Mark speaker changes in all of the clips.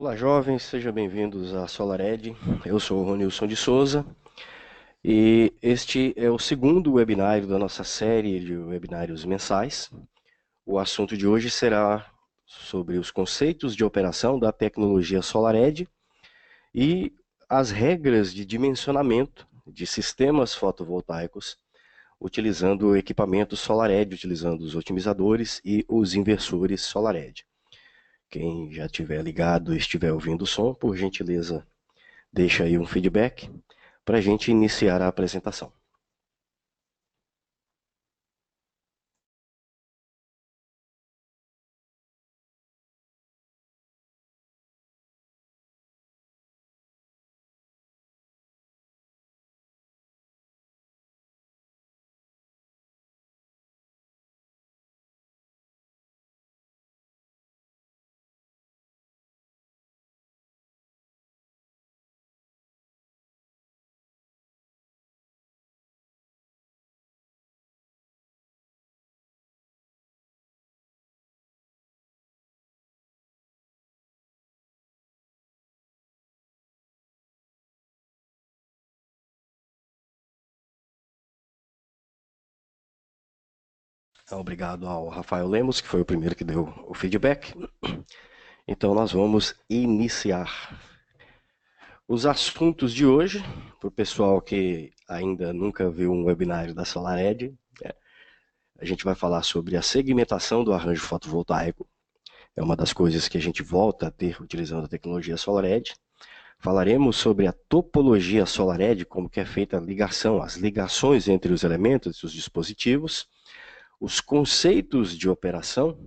Speaker 1: Olá, jovens, sejam bem-vindos à SolarEd. Eu sou o Ronilson de Souza e este é o segundo webinário da nossa série de webinários mensais. O assunto de hoje será sobre os conceitos de operação da tecnologia SolarEd e as regras de dimensionamento de sistemas fotovoltaicos utilizando o equipamento SolarEd, utilizando os otimizadores e os inversores SolarEd. Quem já estiver ligado e estiver ouvindo o som, por gentileza, deixa aí um feedback para a gente iniciar a apresentação. Então, obrigado ao Rafael Lemos, que foi o primeiro que deu o feedback. Então, nós vamos iniciar. Os assuntos de hoje, para o pessoal que ainda nunca viu um webinário da SolarEd, a gente vai falar sobre a segmentação do arranjo fotovoltaico. É uma das coisas que a gente volta a ter utilizando a tecnologia SolarEd. Falaremos sobre a topologia SolarEd, como que é feita a ligação, as ligações entre os elementos e os dispositivos, os conceitos de operação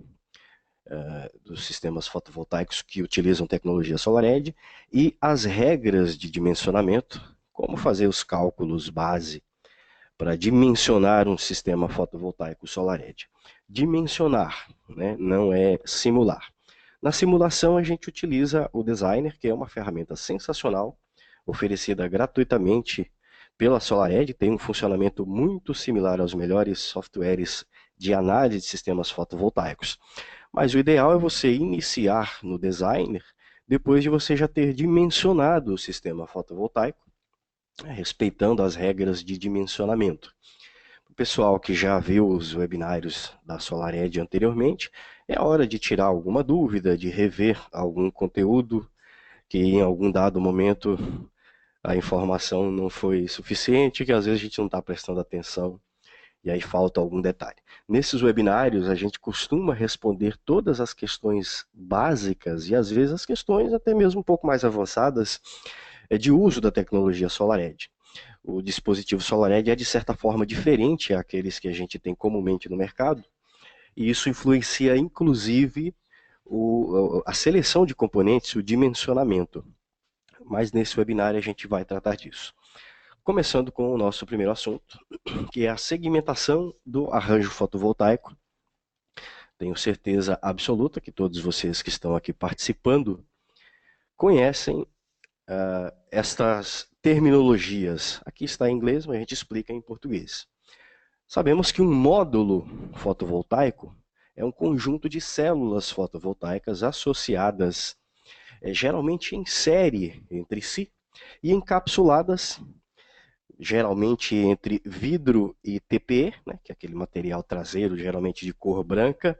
Speaker 1: dos sistemas fotovoltaicos que utilizam tecnologia SolarEd e as regras de dimensionamento, como fazer os cálculos base para dimensionar um sistema fotovoltaico SolarEd. Dimensionar, né, não é simular. Na simulação, a gente utiliza o Designer, que é uma ferramenta sensacional, oferecida gratuitamente pela SolarEd, tem um funcionamento muito similar aos melhores softwares de análise de sistemas fotovoltaicos. Mas o ideal é você iniciar no Designer depois de você já ter dimensionado o sistema fotovoltaico, respeitando as regras de dimensionamento. O pessoal que já viu os webinários da SolarEd anteriormente, é hora de tirar alguma dúvida, de rever algum conteúdo que em algum dado momento a informação não foi suficiente, que às vezes a gente não está prestando atenção e aí falta algum detalhe. Nesses webinários a gente costuma responder todas as questões básicas e às vezes as questões até mesmo um pouco mais avançadas de uso da tecnologia SolarEd. O dispositivo SolarEd é de certa forma diferente àqueles que a gente tem comumente no mercado, e isso influencia inclusive a seleção de componentes, o dimensionamento. Mas nesse webinário a gente vai tratar disso. Começando com o nosso primeiro assunto, que é a segmentação do arranjo fotovoltaico. Tenho certeza absoluta que todos vocês que estão aqui participando conhecem estas terminologias. Aqui está em inglês, mas a gente explica em português. Sabemos que um módulo fotovoltaico é um conjunto de células fotovoltaicas associadas, geralmente em série entre si, e encapsuladas, geralmente entre vidro e TPE, né, que é aquele material traseiro, geralmente de cor branca,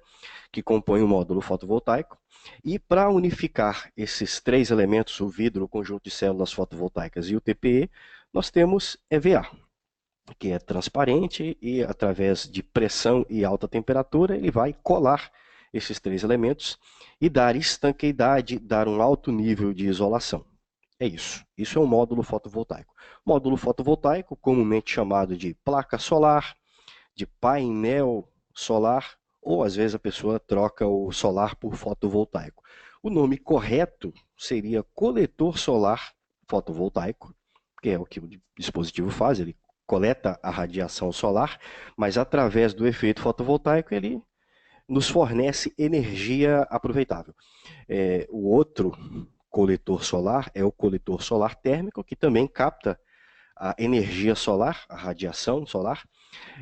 Speaker 1: que compõe o módulo fotovoltaico. E para unificar esses três elementos, o vidro, o conjunto de células fotovoltaicas e o TPE, nós temos EVA, que é transparente e através de pressão e alta temperatura ele vai colar esses três elementos e dar estanqueidade, dar um alto nível de isolação. É isso. Isso é um módulo fotovoltaico. Módulo fotovoltaico, comumente chamado de placa solar, de painel solar, ou às vezes a pessoa troca o solar por fotovoltaico. O nome correto seria coletor solar fotovoltaico, que é o que o dispositivo faz, ele coleta a radiação solar, mas através do efeito fotovoltaico ele nos fornece energia aproveitável. O outro coletor solar é o coletor solar térmico, que também capta a energia solar, a radiação solar,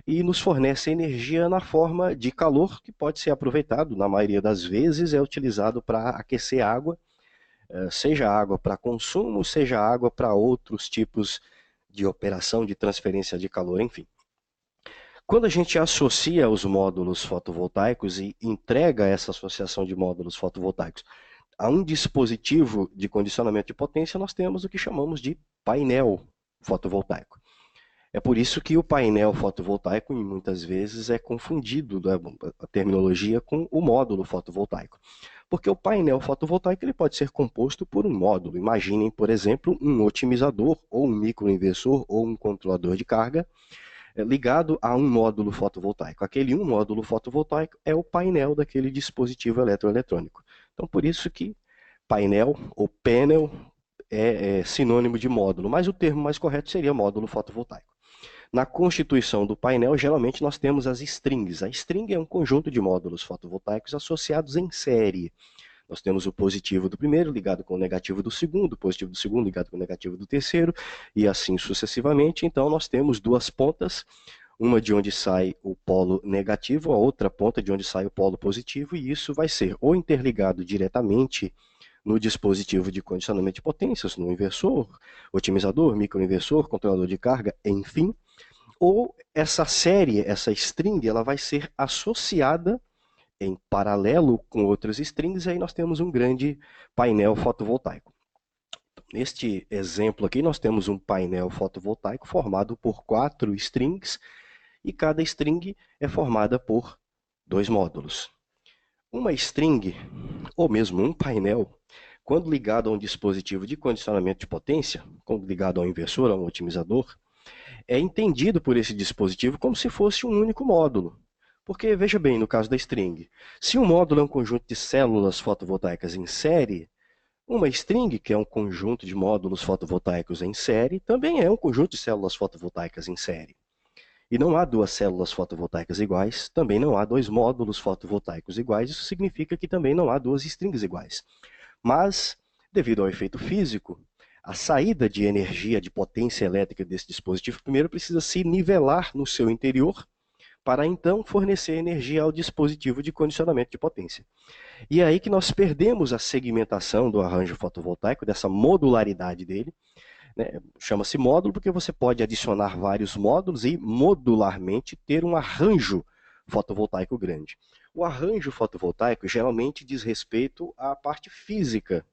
Speaker 1: e nos fornece energia na forma de calor, que pode ser aproveitado, na maioria das vezes é utilizado para aquecer água, seja água para consumo, seja água para outros tipos de operação de transferência de calor, enfim. Quando a gente associa os módulos fotovoltaicos e entrega essa associação de módulos fotovoltaicos a um dispositivo de condicionamento de potência, nós temos o que chamamos de painel fotovoltaico. É por isso que o painel fotovoltaico, muitas vezes, é confundido, né, a terminologia com o módulo fotovoltaico. Porque o painel fotovoltaico ele pode ser composto por um módulo. Imaginem, por exemplo, um otimizador, ou um microinversor, ou um controlador de carga, ligado a um módulo fotovoltaico. Aquele um módulo fotovoltaico é o painel daquele dispositivo eletroeletrônico. Então, por isso que painel ou panel é sinônimo de módulo, mas o termo mais correto seria módulo fotovoltaico. Na constituição do painel, geralmente nós temos as strings. A string é um conjunto de módulos fotovoltaicos associados em série. Nós temos o positivo do primeiro ligado com o negativo do segundo, o positivo do segundo ligado com o negativo do terceiro, e assim sucessivamente. Então, nós temos duas pontas, uma de onde sai o polo negativo, a outra ponta de onde sai o polo positivo, e isso vai ser ou interligado diretamente no dispositivo de condicionamento de potências, no inversor, otimizador, microinversor, controlador de carga, enfim, ou essa série, essa string, ela vai ser associada em paralelo com outras strings, e aí nós temos um grande painel fotovoltaico. Neste exemplo aqui, nós temos um painel fotovoltaico formado por 4 strings, e cada string é formada por 2 módulos. Uma string, ou mesmo um painel, quando ligado a um dispositivo de condicionamento de potência, quando ligado ao inversor, a um otimizador, é entendido por esse dispositivo como se fosse um único módulo. Porque, veja bem, no caso da string, se um módulo é um conjunto de células fotovoltaicas em série, uma string, que é um conjunto de módulos fotovoltaicos em série, também é um conjunto de células fotovoltaicas em série. E não há duas células fotovoltaicas iguais, também não há dois módulos fotovoltaicos iguais, isso significa que também não há duas strings iguais. Mas, devido ao efeito físico, a saída de energia, de potência elétrica desse dispositivo, primeiro precisa se nivelar no seu interior, para então fornecer energia ao dispositivo de condicionamento de potência. E é aí que nós perdemos a segmentação do arranjo fotovoltaico, dessa modularidade dele, né? Chama-se módulo porque você pode adicionar vários módulos e modularmente ter um arranjo fotovoltaico grande. O arranjo fotovoltaico geralmente diz respeito à parte física.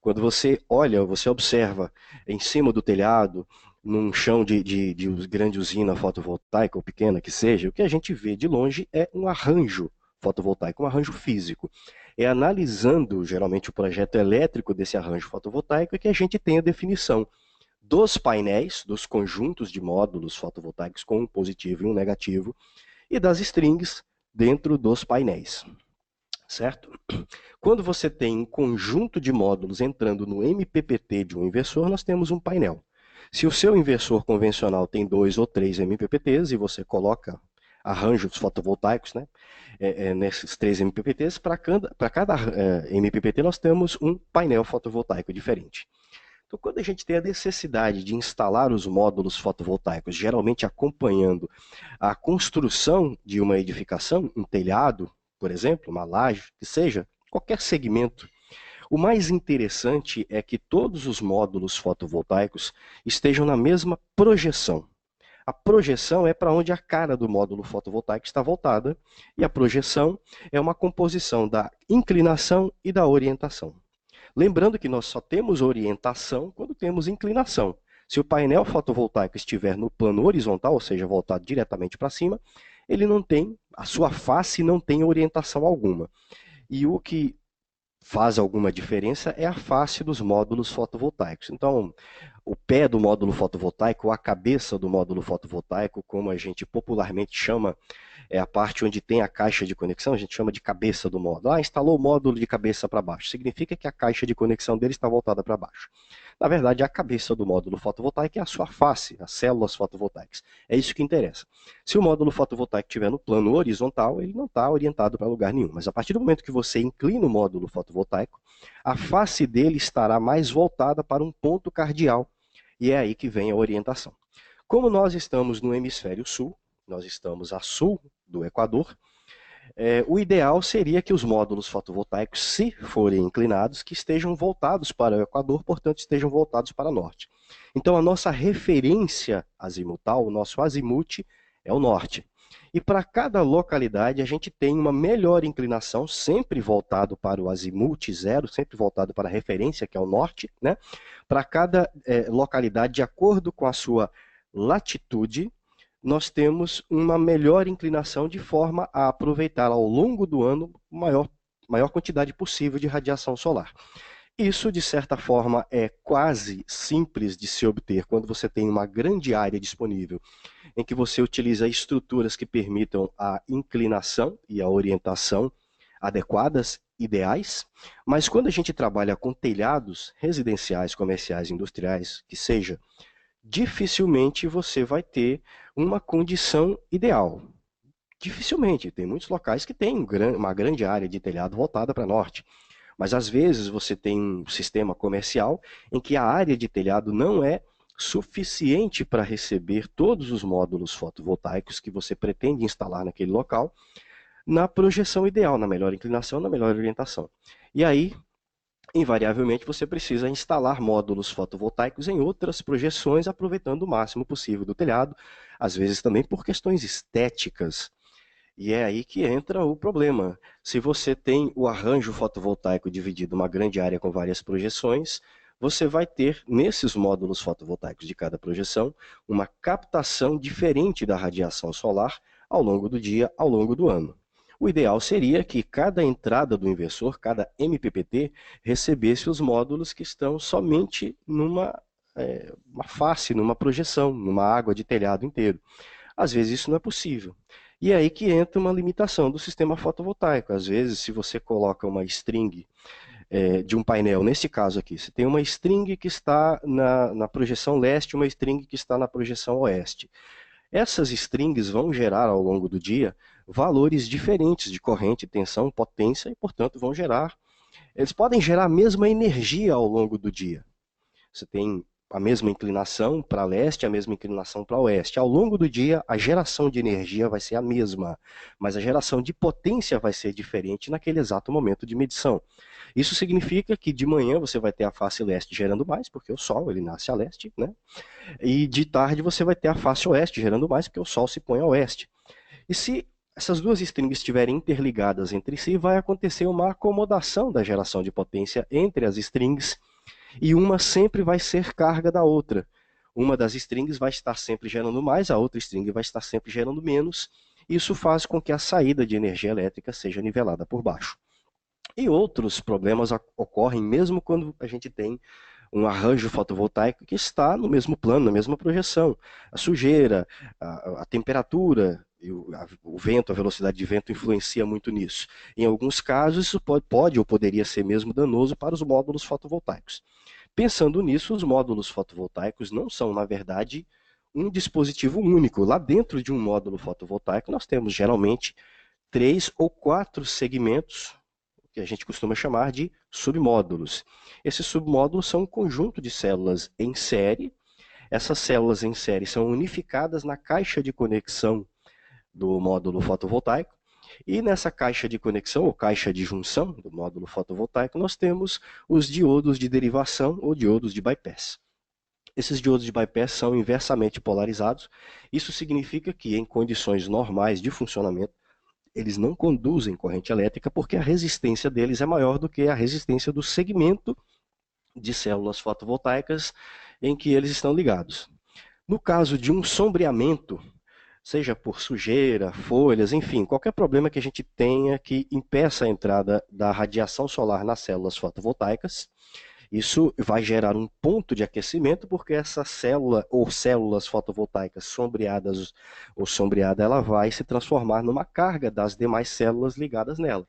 Speaker 1: Quando você olha, você observa em cima do telhado, num chão de grande usina fotovoltaica ou pequena que seja, o que a gente vê de longe é um arranjo fotovoltaico, um arranjo físico. É analisando, geralmente, o projeto elétrico desse arranjo fotovoltaico que a gente tem a definição dos painéis, dos conjuntos de módulos fotovoltaicos com um positivo e um negativo, e das strings dentro dos painéis. Certo? Quando você tem um conjunto de módulos entrando no MPPT de um inversor, nós temos um painel. Se o seu inversor convencional tem 2 ou 3 MPPTs e você coloca arranjos fotovoltaicos, né, nesses 3 MPPTs, para cada MPPT nós temos um painel fotovoltaico diferente. Então, quando a gente tem a necessidade de instalar os módulos fotovoltaicos, geralmente acompanhando a construção de uma edificação, um telhado, por exemplo, uma laje, que seja, qualquer segmento, o mais interessante é que todos os módulos fotovoltaicos estejam na mesma projeção. A projeção é para onde a cara do módulo fotovoltaico está voltada, e a projeção é uma composição da inclinação e da orientação. Lembrando que nós só temos orientação quando temos inclinação. Se o painel fotovoltaico estiver no plano horizontal, ou seja, voltado diretamente para cima, ele não tem, a sua face não tem orientação alguma. E o que faz alguma diferença é a face dos módulos fotovoltaicos. Então, o pé do módulo fotovoltaico, ou a cabeça do módulo fotovoltaico, como a gente popularmente chama, é a parte onde tem a caixa de conexão, a gente chama de cabeça do módulo. Instalou o módulo de cabeça para baixo. Significa que a caixa de conexão dele está voltada para baixo. Na verdade, a cabeça do módulo fotovoltaico é a sua face, as células fotovoltaicas. É isso que interessa. Se o módulo fotovoltaico estiver no plano horizontal, ele não está orientado para lugar nenhum. Mas a partir do momento que você inclina o módulo fotovoltaico, a face dele estará mais voltada para um ponto cardial. E é aí que vem a orientação. Como nós estamos no hemisfério sul, nós estamos a sul do Equador, O ideal seria que os módulos fotovoltaicos, se forem inclinados, que estejam voltados para o equador, portanto, estejam voltados para o norte. Então, a nossa referência azimutal, o nosso azimute, é o norte. E para cada localidade, a gente tem uma melhor inclinação, sempre voltado para o azimute zero, sempre voltado para a referência, que é o norte, né? Para cada localidade, de acordo com a sua latitude, nós temos uma melhor inclinação de forma a aproveitar ao longo do ano a maior quantidade possível de radiação solar. Isso, de certa forma, é quase simples de se obter quando você tem uma grande área disponível, em que você utiliza estruturas que permitam a inclinação e a orientação adequadas, ideais, mas quando a gente trabalha com telhados residenciais, comerciais, industriais, que seja, dificilmente você vai ter uma condição ideal. Dificilmente, tem muitos locais que têm uma grande área de telhado voltada para norte, mas às vezes você tem um sistema comercial em que a área de telhado não é suficiente para receber todos os módulos fotovoltaicos que você pretende instalar naquele local, na projeção ideal, na melhor inclinação, na melhor orientação. E aí, invariavelmente, você precisa instalar módulos fotovoltaicos em outras projeções, aproveitando o máximo possível do telhado, às vezes também por questões estéticas. E é aí que entra o problema. Se você tem o arranjo fotovoltaico dividido uma grande área com várias projeções, você vai ter, nesses módulos fotovoltaicos de cada projeção, uma captação diferente da radiação solar ao longo do dia, ao longo do ano. O ideal seria que cada entrada do inversor, cada MPPT, recebesse os módulos que estão somente numa uma face, numa projeção, numa água de telhado inteiro. Às vezes isso não é possível. E é aí que entra uma limitação do sistema fotovoltaico. Às vezes, se você coloca uma string de um painel, nesse caso aqui, você tem uma string que está na projeção leste e uma string que está na projeção oeste. Essas strings vão gerar ao longo do dia valores diferentes de corrente, tensão, potência e, portanto, eles podem gerar a mesma energia ao longo do dia. Você tem a mesma inclinação para leste, a mesma inclinação para oeste. Ao longo do dia, a geração de energia vai ser a mesma, mas a geração de potência vai ser diferente naquele exato momento de medição. Isso significa que de manhã você vai ter a face leste gerando mais, porque o Sol ele nasce a leste, né? E de tarde você vai ter a face oeste gerando mais, porque o Sol se põe a oeste. E se essas duas strings estiverem interligadas entre si, vai acontecer uma acomodação da geração de potência entre as strings, e uma sempre vai ser carga da outra. Uma das strings vai estar sempre gerando mais, a outra string vai estar sempre gerando menos. Isso faz com que a saída de energia elétrica seja nivelada por baixo. E outros problemas ocorrem mesmo quando a gente tem um arranjo fotovoltaico que está no mesmo plano, na mesma projeção. A sujeira, a temperatura, o vento, a velocidade de vento influencia muito nisso. Em alguns casos, isso pode ou poderia ser mesmo danoso para os módulos fotovoltaicos. Pensando nisso, os módulos fotovoltaicos não são, na verdade, um dispositivo único. Lá dentro de um módulo fotovoltaico, nós temos geralmente 3 ou 4 segmentos, que a gente costuma chamar de submódulos. Esses submódulos são um conjunto de células em série. Essas células em série são unificadas na caixa de conexão do módulo fotovoltaico. E nessa caixa de conexão, ou caixa de junção do módulo fotovoltaico, nós temos os diodos de derivação ou diodos de bypass. Esses diodos de bypass são inversamente polarizados. Isso significa que, em condições normais de funcionamento, eles não conduzem corrente elétrica porque a resistência deles é maior do que a resistência do segmento de células fotovoltaicas em que eles estão ligados. No caso de um sombreamento, seja por sujeira, folhas, enfim, qualquer problema que a gente tenha que impeça a entrada da radiação solar nas células fotovoltaicas, isso vai gerar um ponto de aquecimento, porque essa célula ou células fotovoltaicas sombreadas ou sombreada, ela vai se transformar numa carga das demais células ligadas nela.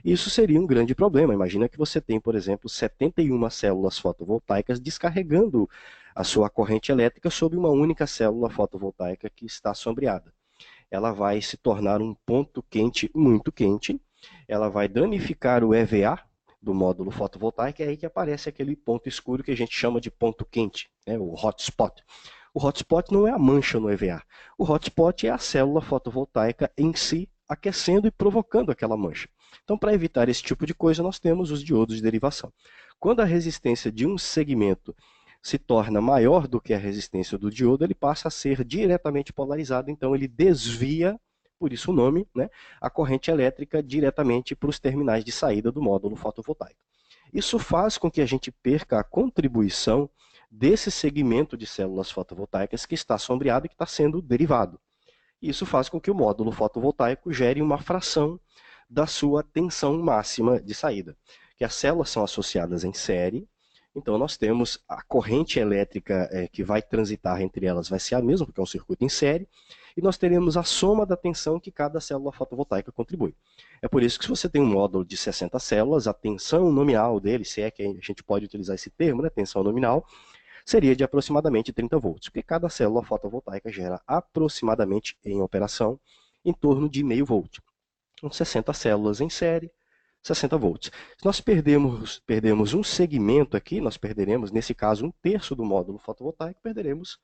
Speaker 1: Isso seria um grande problema. Imagina que você tem, por exemplo, 71 células fotovoltaicas descarregando a sua corrente elétrica sobre uma única célula fotovoltaica que está sombreada. Ela vai se tornar um ponto quente, muito quente, ela vai danificar o EVA do módulo fotovoltaico, é aí que aparece aquele ponto escuro que a gente chama de ponto quente, né, o hotspot. O hotspot não é a mancha no EVA. O hotspot é a célula fotovoltaica em si aquecendo e provocando aquela mancha. Então, para evitar esse tipo de coisa, nós temos os diodos de derivação. Quando a resistência de um segmento se torna maior do que a resistência do diodo, ele passa a ser diretamente polarizado, então ele desvia, por isso o nome, né, a corrente elétrica diretamente para os terminais de saída do módulo fotovoltaico. Isso faz com que a gente perca a contribuição desse segmento de células fotovoltaicas que está sombreado e que está sendo derivado. Isso faz com que o módulo fotovoltaico gere uma fração da sua tensão máxima de saída, que as células são associadas em série, então nós temos a corrente elétrica que vai transitar entre elas vai ser a mesma, porque é um circuito em série, e nós teremos a soma da tensão que cada célula fotovoltaica contribui. É por isso que se você tem um módulo de 60 células, a tensão nominal dele, se é que a gente pode utilizar esse termo, né, tensão nominal, seria de aproximadamente 30 volts, porque cada célula fotovoltaica gera aproximadamente em operação em torno de meio volt. Então, 60 células em série, 60 volts. Se nós perdemos um segmento aqui, nós perderemos, nesse caso, um terço do módulo fotovoltaico, perderemos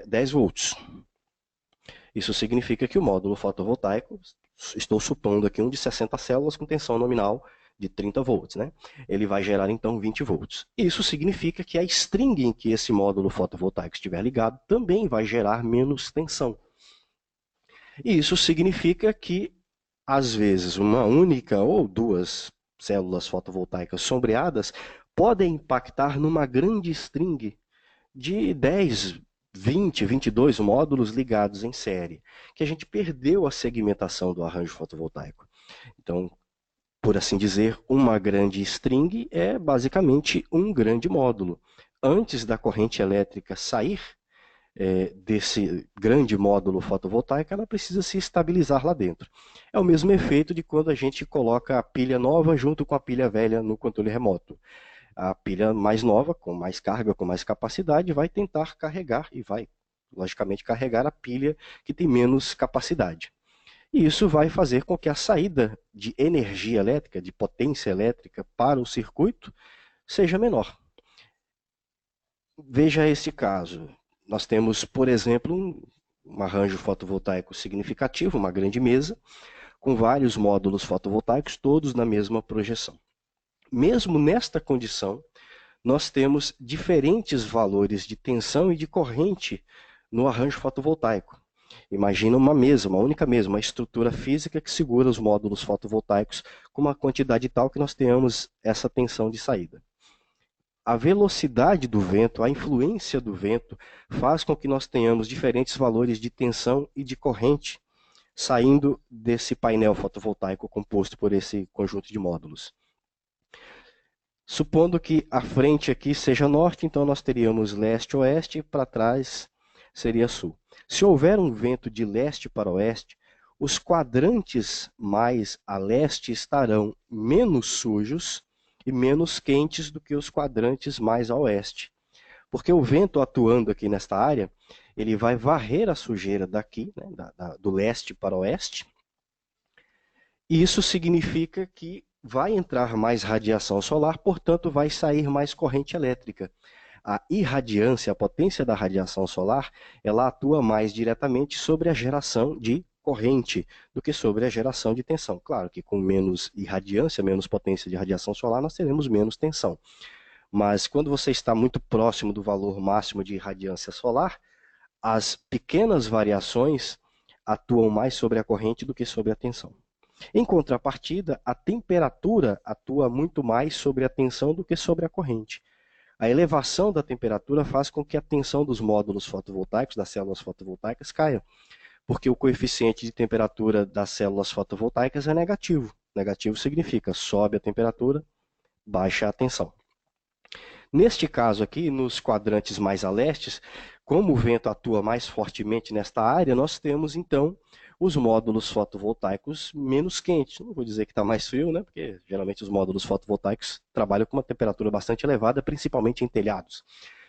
Speaker 1: 10 volts. Isso significa que o módulo fotovoltaico, estou supondo aqui um de 60 células com tensão nominal de 30 volts, né? Ele vai gerar então 20 volts. Isso significa que a string em que esse módulo fotovoltaico estiver ligado também vai gerar menos tensão. E isso significa que, às vezes, uma única ou duas células fotovoltaicas sombreadas podem impactar numa grande string de 10, 20, 22 módulos ligados em série, que a gente perdeu a segmentação do arranjo fotovoltaico. Então, por assim dizer, uma grande string é basicamente um grande módulo. Antes da corrente elétrica sair desse grande módulo fotovoltaico, ela precisa se estabilizar lá dentro. É o mesmo efeito de quando a gente coloca a pilha nova junto com a pilha velha no controle remoto. A pilha mais nova, com mais carga, com mais capacidade, vai tentar carregar e vai, logicamente, carregar a pilha que tem menos capacidade. E isso vai fazer com que a saída de energia elétrica, de potência elétrica para o circuito, seja menor. Veja esse caso. Nós temos, por exemplo, um arranjo fotovoltaico significativo, uma grande mesa, com vários módulos fotovoltaicos, todos na mesma projeção. Mesmo nesta condição, nós temos diferentes valores de tensão e de corrente no arranjo fotovoltaico. Imagina uma mesa, uma única mesa, uma estrutura física que segura os módulos fotovoltaicos com uma quantidade tal que nós tenhamos essa tensão de saída. A velocidade do vento, a influência do vento, faz com que nós tenhamos diferentes valores de tensão e de corrente saindo desse painel fotovoltaico composto por esse conjunto de módulos. Supondo que a frente aqui seja norte, então nós teríamos leste-oeste e para trás seria sul. Se houver um vento de leste para oeste, os quadrantes mais a leste estarão menos sujos e menos quentes do que os quadrantes mais a oeste. Porque o vento atuando aqui nesta área, ele vai varrer a sujeira daqui, né, do leste para oeste, e isso significa que vai entrar mais radiação solar, portanto vai sair mais corrente elétrica. A irradiância, a potência da radiação solar, ela atua mais diretamente sobre a geração de corrente do que sobre a geração de tensão. Claro que com menos irradiância, menos potência de radiação solar, nós teremos menos tensão. Mas quando você está muito próximo do valor máximo de irradiância solar, as pequenas variações atuam mais sobre a corrente do que sobre a tensão. Em contrapartida, a temperatura atua muito mais sobre a tensão do que sobre a corrente. A elevação da temperatura faz com que a tensão dos módulos fotovoltaicos, das células fotovoltaicas, caia, porque o coeficiente de temperatura das células fotovoltaicas é negativo. Negativo significa sobe a temperatura, baixa a tensão. Neste caso aqui, nos quadrantes mais a leste, como o vento atua mais fortemente nesta área, nós temos então os módulos fotovoltaicos menos quentes. Não vou dizer que está mais frio, né? Porque geralmente os módulos fotovoltaicos trabalham com uma temperatura bastante elevada, principalmente em telhados.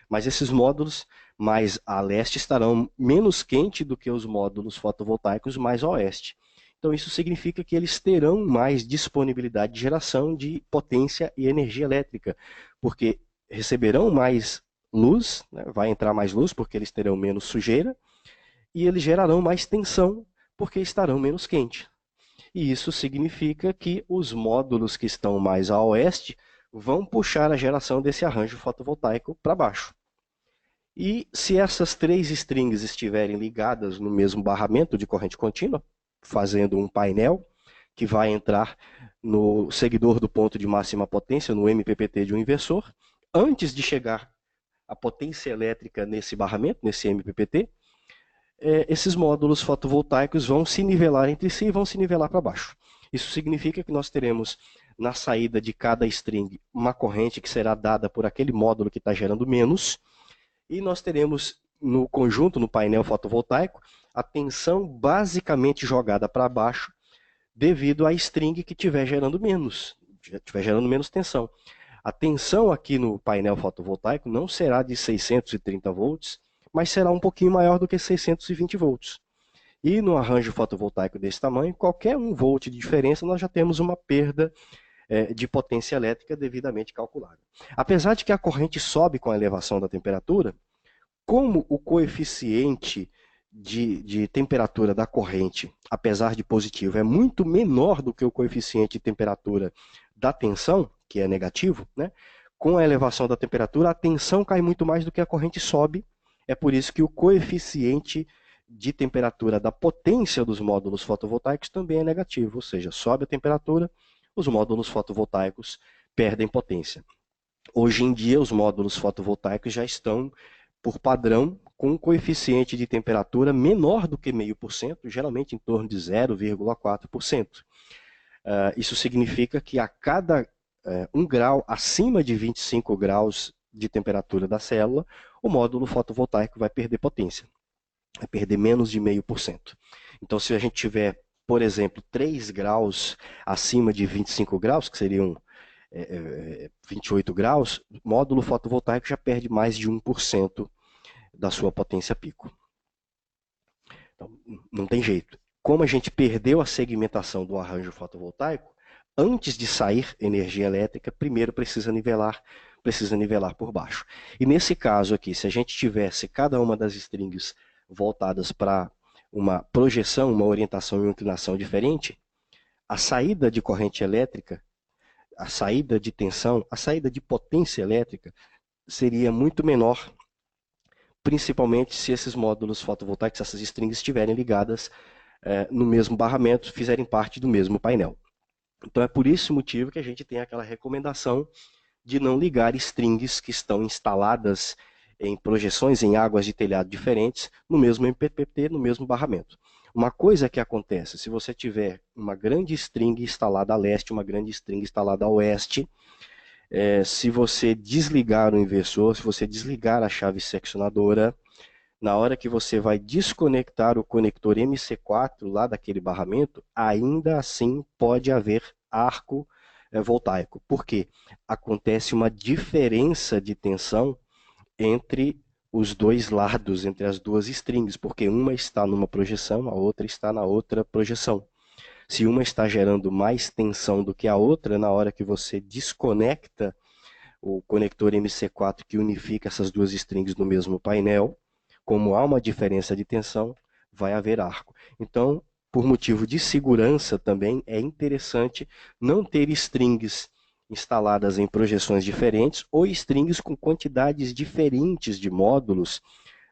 Speaker 1: Mas esses módulos mais a leste estarão menos quentes do que os módulos fotovoltaicos mais a oeste. Então isso significa que eles terão mais disponibilidade de geração de potência e energia elétrica, porque receberão mais luz, né? Vai entrar mais luz porque eles terão menos sujeira, e eles gerarão mais tensão porque estarão menos quentes. E isso significa que os módulos que estão mais a oeste vão puxar a geração desse arranjo fotovoltaico para baixo. E se essas três strings estiverem ligadas no mesmo barramento de corrente contínua, fazendo um painel que vai entrar no seguidor do ponto de máxima potência, no MPPT de um inversor, antes de chegar a potência elétrica nesse barramento, nesse MPPT, esses módulos fotovoltaicos vão se nivelar entre si e vão se nivelar para baixo. Isso significa que nós teremos na saída de cada string uma corrente que será dada por aquele módulo que está gerando menos, e nós teremos no conjunto, no painel fotovoltaico, a tensão basicamente jogada para baixo devido à string que estiver gerando menos tensão. A tensão aqui no painel fotovoltaico não será de 630 volts, mas será um pouquinho maior do que 620 volts. E no arranjo fotovoltaico desse tamanho, qualquer 1 volt de diferença, nós já temos uma perda de potência elétrica devidamente calculada. Apesar de que a corrente sobe com a elevação da temperatura, como o coeficiente de temperatura da corrente, apesar de positivo, é muito menor do que o coeficiente de temperatura da tensão, que é negativo, né? Com a elevação da temperatura, a tensão cai muito mais do que a corrente sobe. É por isso que o coeficiente de temperatura da potência dos módulos fotovoltaicos também é negativo, ou seja, sobe a temperatura, os módulos fotovoltaicos perdem potência. Hoje em dia, os módulos fotovoltaicos já estão, por padrão, com um coeficiente de temperatura menor do que 0,5%, geralmente em torno de 0,4%. Isso significa que a cada 1 grau acima de 25 graus de temperatura da célula, o módulo fotovoltaico vai perder potência, vai perder menos de 0,5%. Então, se a gente tiver, por exemplo, 3 graus acima de 25 graus, que seriam 28 graus, o módulo fotovoltaico já perde mais de 1% da sua potência pico. Então, não tem jeito. Como a gente perdeu a segmentação do arranjo fotovoltaico, antes de sair energia elétrica, primeiro precisa nivelar por baixo. E nesse caso aqui, se a gente tivesse cada uma das strings voltadas para uma projeção, uma orientação e uma inclinação diferente, a saída de corrente elétrica, a saída de tensão, a saída de potência elétrica seria muito menor, principalmente se esses módulos fotovoltaicos, essas strings estiverem ligadas no mesmo barramento, fizerem parte do mesmo painel. Então é por esse motivo que a gente tem aquela recomendação de não ligar strings que estão instaladas em projeções em águas de telhado diferentes no mesmo MPPT, no mesmo barramento. Uma coisa que acontece, se você tiver uma grande string instalada a leste, uma grande string instalada a oeste, se você desligar o inversor, se você desligar a chave seccionadora, na hora que você vai desconectar o conector MC4 lá daquele barramento, ainda assim pode haver arco voltaico. Por quê? Acontece uma diferença de tensão entre os dois lados, entre as duas strings, porque uma está numa projeção, a outra está na outra projeção. Se uma está gerando mais tensão do que a outra, na hora que você desconecta o conector MC4 que unifica essas duas strings no mesmo painel, como há uma diferença de tensão, vai haver arco. Então, por motivo de segurança também, é interessante não ter strings instaladas em projeções diferentes ou strings com quantidades diferentes de módulos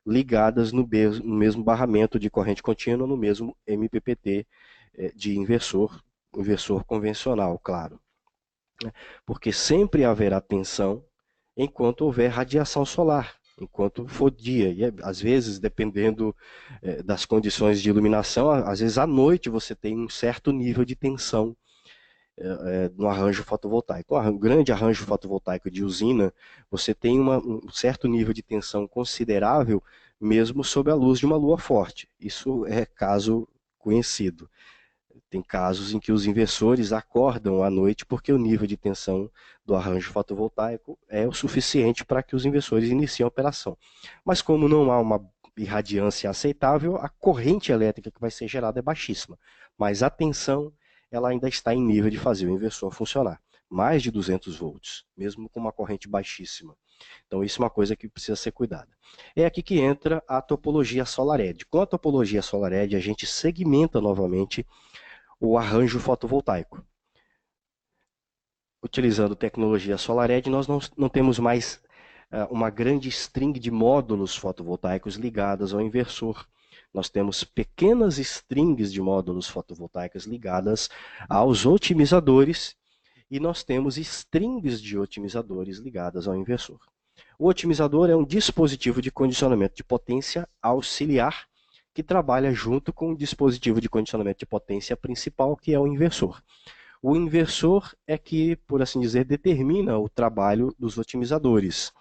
Speaker 1: ligadas no mesmo barramento de corrente contínua, no mesmo MPPT de inversor convencional, claro. Porque sempre haverá tensão enquanto houver radiação solar, enquanto for dia. E às vezes, dependendo das condições de iluminação, às vezes à noite você tem um certo nível de tensão no arranjo fotovoltaico. Um grande arranjo fotovoltaico de usina, você tem um certo nível de tensão considerável, mesmo sob a luz de uma lua forte. Isso é caso conhecido. Tem casos em que os inversores acordam à noite porque o nível de tensão do arranjo fotovoltaico é o suficiente para que os inversores iniciem a operação. Mas como não há uma irradiância aceitável, a corrente elétrica que vai ser gerada é baixíssima. Mas a tensão ela ainda está em nível de fazer o inversor funcionar. Mais de 200 volts, mesmo com uma corrente baixíssima. Então isso é uma coisa que precisa ser cuidada. É aqui que entra a topologia SolarEdge. Com a topologia SolarEdge a gente segmenta novamente o arranjo fotovoltaico. Utilizando tecnologia SolarEdge, nós não temos mais uma grande string de módulos fotovoltaicos ligadas ao inversor. Nós temos pequenas strings de módulos fotovoltaicos ligadas aos otimizadores e nós temos strings de otimizadores ligadas ao inversor. O otimizador é um dispositivo de condicionamento de potência auxiliar que trabalha junto com o dispositivo de condicionamento de potência principal, que é o inversor. O inversor é que, por assim dizer, determina o trabalho dos otimizadores.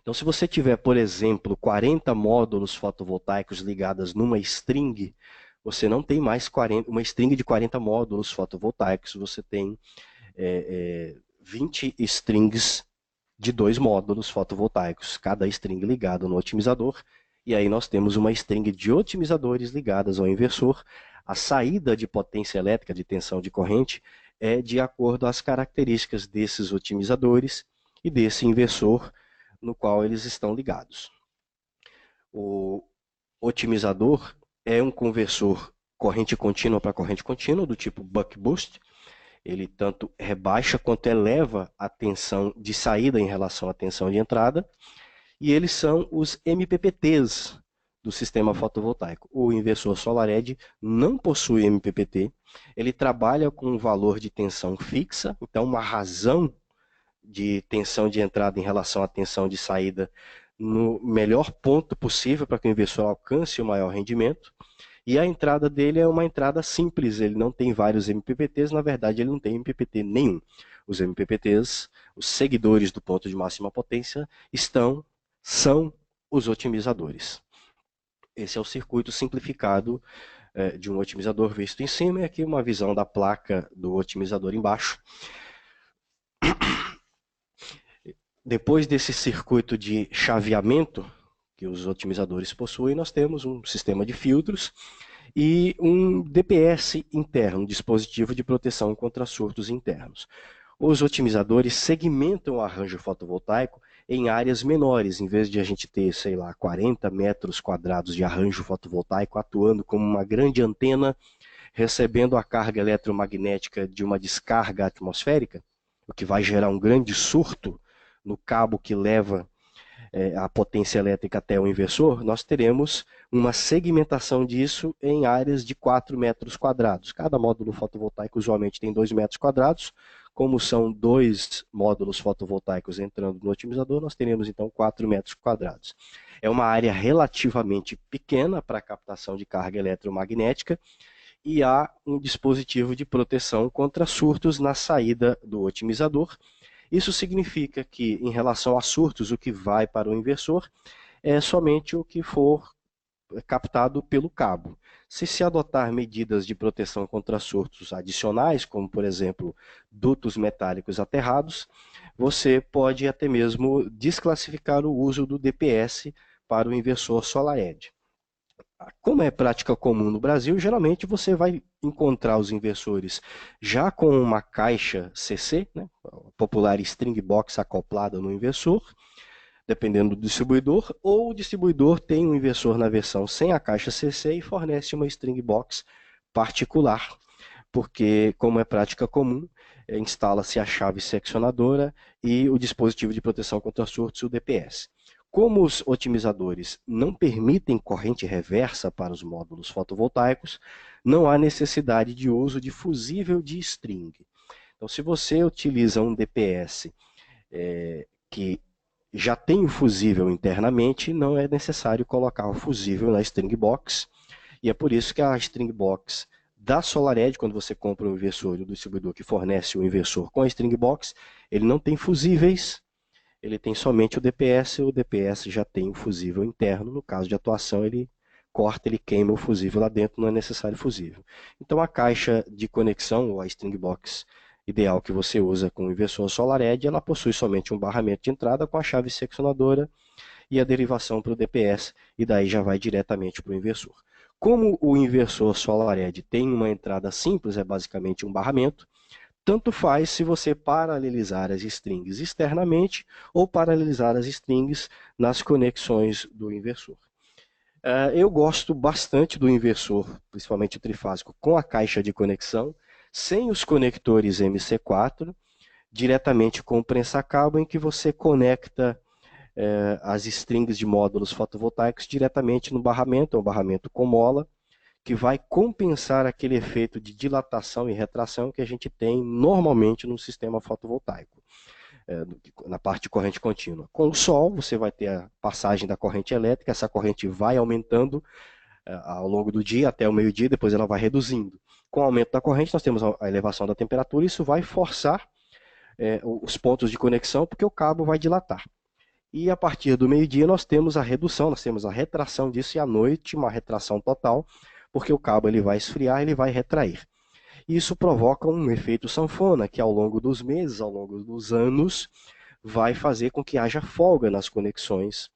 Speaker 1: Então, se você tiver, por exemplo, 40 módulos fotovoltaicos ligados numa string, você não tem mais uma string de 40 módulos fotovoltaicos, você tem 20 strings de 2 módulos fotovoltaicos, cada string ligado no otimizador, e aí nós temos uma string de otimizadores ligadas ao inversor. A saída de potência elétrica, de tensão de corrente, é de acordo às características desses otimizadores e desse inversor no qual eles estão ligados. O otimizador é um conversor corrente contínua para corrente contínua, do tipo buck boost. Ele tanto rebaixa quanto eleva a tensão de saída em relação à tensão de entrada. E eles são os MPPTs do sistema fotovoltaico. O inversor SolarEdge não possui MPPT, ele trabalha com um valor de tensão fixa, então uma razão de tensão de entrada em relação à tensão de saída no melhor ponto possível para que o inversor alcance o maior rendimento. E a entrada dele é uma entrada simples, ele não tem vários MPPTs, na verdade ele não tem MPPT nenhum. Os MPPTs, os seguidores do ponto de máxima potência, são os otimizadores. Esse é o circuito simplificado de um otimizador visto em cima, e aqui uma visão da placa do otimizador embaixo. Depois desse circuito de chaveamento que os otimizadores possuem, nós temos um sistema de filtros e um DPS interno, um dispositivo de proteção contra surtos internos. Os otimizadores segmentam o arranjo fotovoltaico em áreas menores, em vez de a gente ter, sei lá, 40 metros quadrados de arranjo fotovoltaico atuando como uma grande antena, recebendo a carga eletromagnética de uma descarga atmosférica, o que vai gerar um grande surto no cabo que leva a potência elétrica até o inversor, nós teremos uma segmentação disso em áreas de 4 metros quadrados. Cada módulo fotovoltaico usualmente tem 2 metros quadrados. Como são 2 módulos fotovoltaicos entrando no otimizador, nós teremos então 4 metros quadrados. É uma área relativamente pequena para a captação de carga eletromagnética e há um dispositivo de proteção contra surtos na saída do otimizador. Isso significa que, em relação a surtos, o que vai para o inversor é somente o que for captado pelo cabo. Se adotar medidas de proteção contra surtos adicionais, como, por exemplo, dutos metálicos aterrados, você pode até mesmo desclassificar o uso do DPS para o inversor SolarEdge. Como é prática comum no Brasil, geralmente você vai encontrar os inversores já com uma caixa CC, né, a popular string box acoplada no inversor, dependendo do distribuidor, ou o distribuidor tem um inversor na versão sem a caixa CC e fornece uma string box particular, porque, como é prática comum, instala-se a chave seccionadora e o dispositivo de proteção contra surtos, o DPS. Como os otimizadores não permitem corrente reversa para os módulos fotovoltaicos, não há necessidade de uso de fusível de string. Então, se você utiliza um DPS que já tem o fusível internamente, não é necessário colocar o fusível na string box. E é por isso que a string box da SolarEdge, quando você compra um inversor do distribuidor que fornece o inversor com a string box, ele não tem fusíveis, ele tem somente o DPS já tem o fusível interno, no caso de atuação ele corta, ele queima o fusível lá dentro, não é necessário fusível. Então a caixa de conexão, ou a string box ideal que você usa com o inversor SolarEdge, ela possui somente um barramento de entrada com a chave seccionadora e a derivação para o DPS, e daí já vai diretamente para o inversor. Como o inversor SolarEdge tem uma entrada simples, é basicamente um barramento, tanto faz se você paralelizar as strings externamente ou paralelizar as strings nas conexões do inversor. Eu gosto bastante do inversor, principalmente o trifásico, com a caixa de conexão, sem os conectores MC4, diretamente com o prensa-cabo, em que você conecta as strings de módulos fotovoltaicos diretamente no barramento, é um barramento com mola, que vai compensar aquele efeito de dilatação e retração que a gente tem normalmente no sistema fotovoltaico, na parte de corrente contínua. Com o sol, você vai ter a passagem da corrente elétrica, essa corrente vai aumentando ao longo do dia até o meio-dia, depois ela vai reduzindo. Com o aumento da corrente, nós temos a elevação da temperatura, e isso vai forçar os pontos de conexão, porque o cabo vai dilatar. E a partir do meio-dia nós temos a redução, nós temos a retração disso, e à noite uma retração total, porque o cabo ele vai esfriar, ele vai retrair. Isso provoca um efeito sanfona, que ao longo dos meses, ao longo dos anos, vai fazer com que haja folga nas conexões.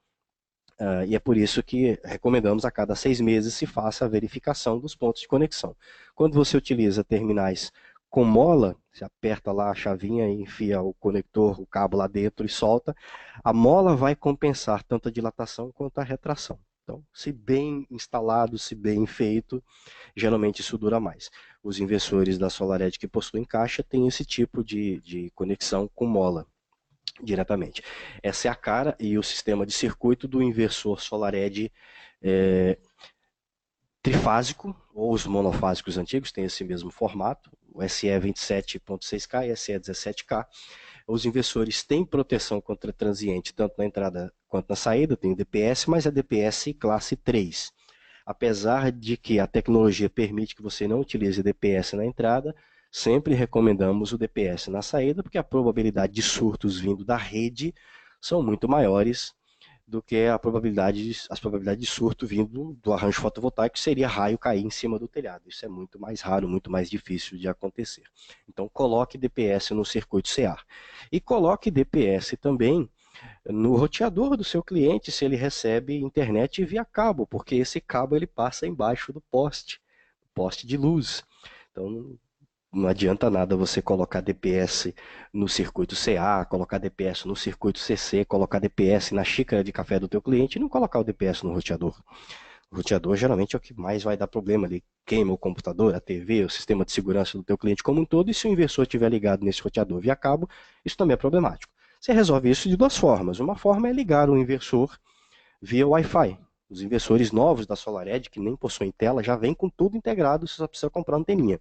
Speaker 1: E é por isso que recomendamos a cada 6 meses se faça a verificação dos pontos de conexão. Quando você utiliza terminais com mola, você aperta lá a chavinha e enfia o conector, o cabo lá dentro e solta, a mola vai compensar tanto a dilatação quanto a retração. Então, se bem instalado, se bem feito, geralmente isso dura mais. Os inversores da SolarEdge que possuem caixa têm esse tipo de conexão com mola diretamente. Essa é a cara e o sistema de circuito do inversor SolarEdge trifásico, ou os monofásicos antigos têm esse mesmo formato, o SE27.6K e SE17K. Os inversores têm proteção contra transiente, tanto na entrada quanto na saída, tem o DPS, mas é DPS classe 3. Apesar de que a tecnologia permite que você não utilize DPS na entrada, sempre recomendamos o DPS na saída, porque a probabilidade de surtos vindo da rede são muito maiores do que as probabilidades de surto vindo do arranjo fotovoltaico, que seria raio cair em cima do telhado. Isso é muito mais raro, muito mais difícil de acontecer. Então coloque DPS no circuito CA. E coloque DPS também no roteador do seu cliente, se ele recebe internet via cabo, porque esse cabo ele passa embaixo do poste de luz. Então não adianta nada você colocar DPS no circuito CA, colocar DPS no circuito CC, colocar DPS na xícara de café do teu cliente e não colocar o DPS no roteador. O roteador geralmente é o que mais vai dar problema, ele queima o computador, a TV, o sistema de segurança do teu cliente como um todo, e se o inversor estiver ligado nesse roteador via cabo, isso também é problemático. Você resolve isso de duas formas. Uma forma é ligar o inversor via Wi-Fi. Os inversores novos da SolarEdge, que nem possuem tela, já vem com tudo integrado, você só precisa comprar anteninha.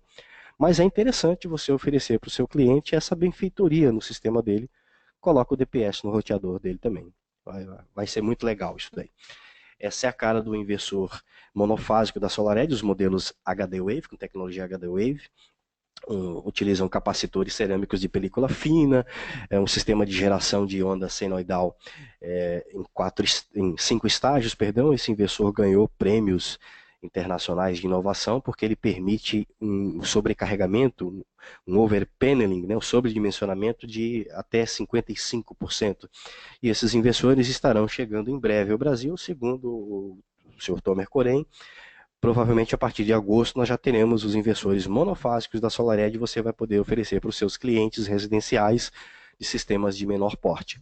Speaker 1: Mas é interessante você oferecer para o seu cliente essa benfeitoria no sistema dele. Coloca o DPS no roteador dele também. Vai ser muito legal isso daí. Essa é a cara do inversor monofásico da SolarEdge, os modelos HD Wave, com tecnologia HD Wave. Utilizam capacitores cerâmicos de película fina, um sistema de geração de onda senoidal em 5 estágios, perdão. Esse inversor ganhou prêmios internacionais de inovação, porque ele permite um sobrecarregamento, um overpanneling, né, um sobredimensionamento de até 55%. E esses inversores estarão chegando em breve ao Brasil, segundo o Sr. Tomer Corém. Provavelmente a partir de agosto nós já teremos os inversores monofásicos da SolarEdge e você vai poder oferecer para os seus clientes residenciais de sistemas de menor porte.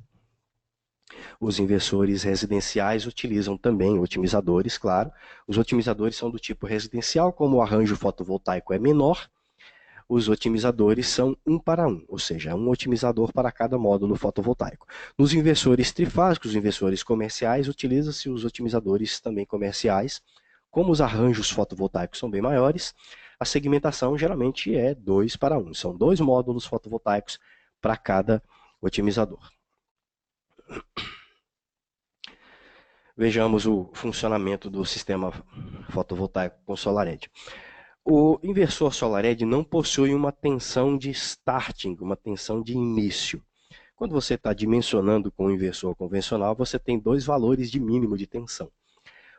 Speaker 1: Os inversores residenciais utilizam também otimizadores, claro. Os otimizadores são do tipo residencial, como o arranjo fotovoltaico é menor, os otimizadores são 1 para 1, ou seja, um otimizador para cada módulo fotovoltaico. Nos inversores trifásicos, os inversores comerciais, utiliza-se os otimizadores também comerciais. Como os arranjos fotovoltaicos são bem maiores, a segmentação geralmente é 2 para 1. São 2 módulos fotovoltaicos para cada otimizador. Vejamos o funcionamento do sistema fotovoltaico com SolarEdge. O inversor SolarEdge não possui uma tensão de starting, uma tensão de início. Quando você está dimensionando com o inversor convencional, você tem 2 valores de mínimo de tensão.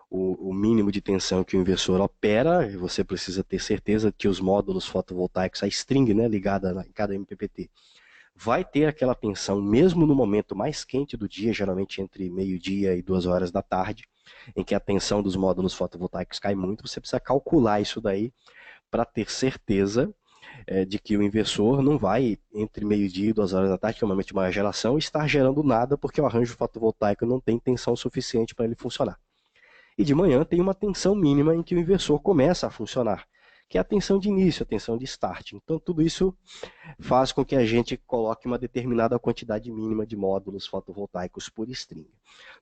Speaker 1: O mínimo de tensão que o inversor opera, você precisa ter certeza que os módulos fotovoltaicos, a string, né, ligada em cada MPPT, vai ter aquela tensão mesmo no momento mais quente do dia, geralmente entre meio-dia e 2 horas da tarde, em que a tensão dos módulos fotovoltaicos cai muito. Você precisa calcular isso daí para ter certeza de que o inversor não vai, entre meio-dia e 2 horas da tarde, que é normalmente maior geração, estar gerando nada, porque o arranjo fotovoltaico não tem tensão suficiente para ele funcionar. E de manhã tem uma tensão mínima em que o inversor começa a funcionar, que é a tensão de início, a tensão de start. Então tudo isso faz com que a gente coloque uma determinada quantidade mínima de módulos fotovoltaicos por string.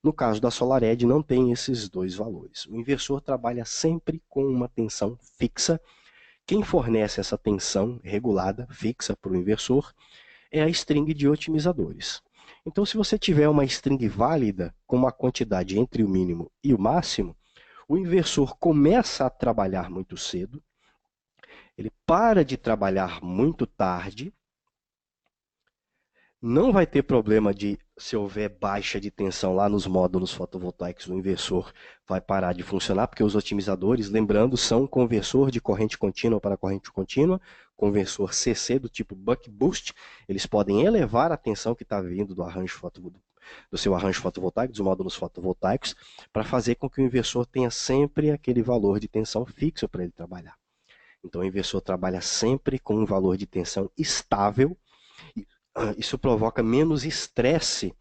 Speaker 1: No caso da SolarEdge não tem esses dois valores. O inversor trabalha sempre com uma tensão fixa. Quem fornece essa tensão regulada, fixa para o inversor, é a string de otimizadores. Então, se você tiver uma string válida com uma quantidade entre o mínimo e o máximo, o inversor começa a trabalhar muito cedo, ele para de trabalhar muito tarde, não vai ter problema de, se houver baixa de tensão lá nos módulos fotovoltaicos, o inversor vai parar de funcionar, porque os otimizadores, lembrando, são conversor de corrente contínua para corrente contínua, conversor CC do tipo buck boost, eles podem elevar a tensão que está vindo do seu arranjo fotovoltaico, dos módulos fotovoltaicos, para fazer com que o inversor tenha sempre aquele valor de tensão fixo para ele trabalhar. Então o inversor trabalha sempre com um valor de tensão estável. Isso provoca menos estresse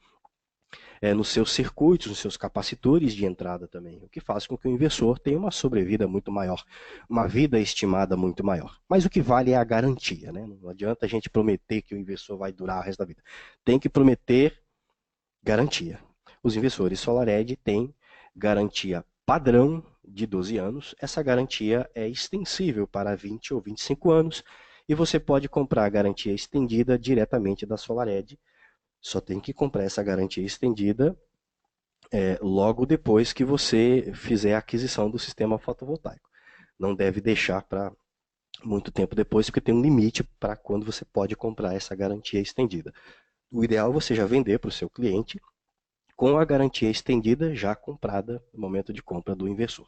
Speaker 1: nos seus circuitos, nos seus capacitores de entrada também, o que faz com que o inversor tenha uma sobrevida muito maior, uma vida estimada muito maior. Mas o que vale é a garantia, né? Não adianta a gente prometer que o inversor vai durar o resto da vida. Tem que prometer garantia. Os inversores SolarEdge têm garantia padrão de 12 anos. Essa garantia é extensível para 20 ou 25 anos e você pode comprar a garantia estendida diretamente da SolarEdge. Só tem que comprar essa garantia estendida logo depois que você fizer a aquisição do sistema fotovoltaico. Não deve deixar para muito tempo depois, porque tem um limite para quando você pode comprar essa garantia estendida. O ideal é você já vender para o seu cliente com a garantia estendida já comprada no momento de compra do inversor.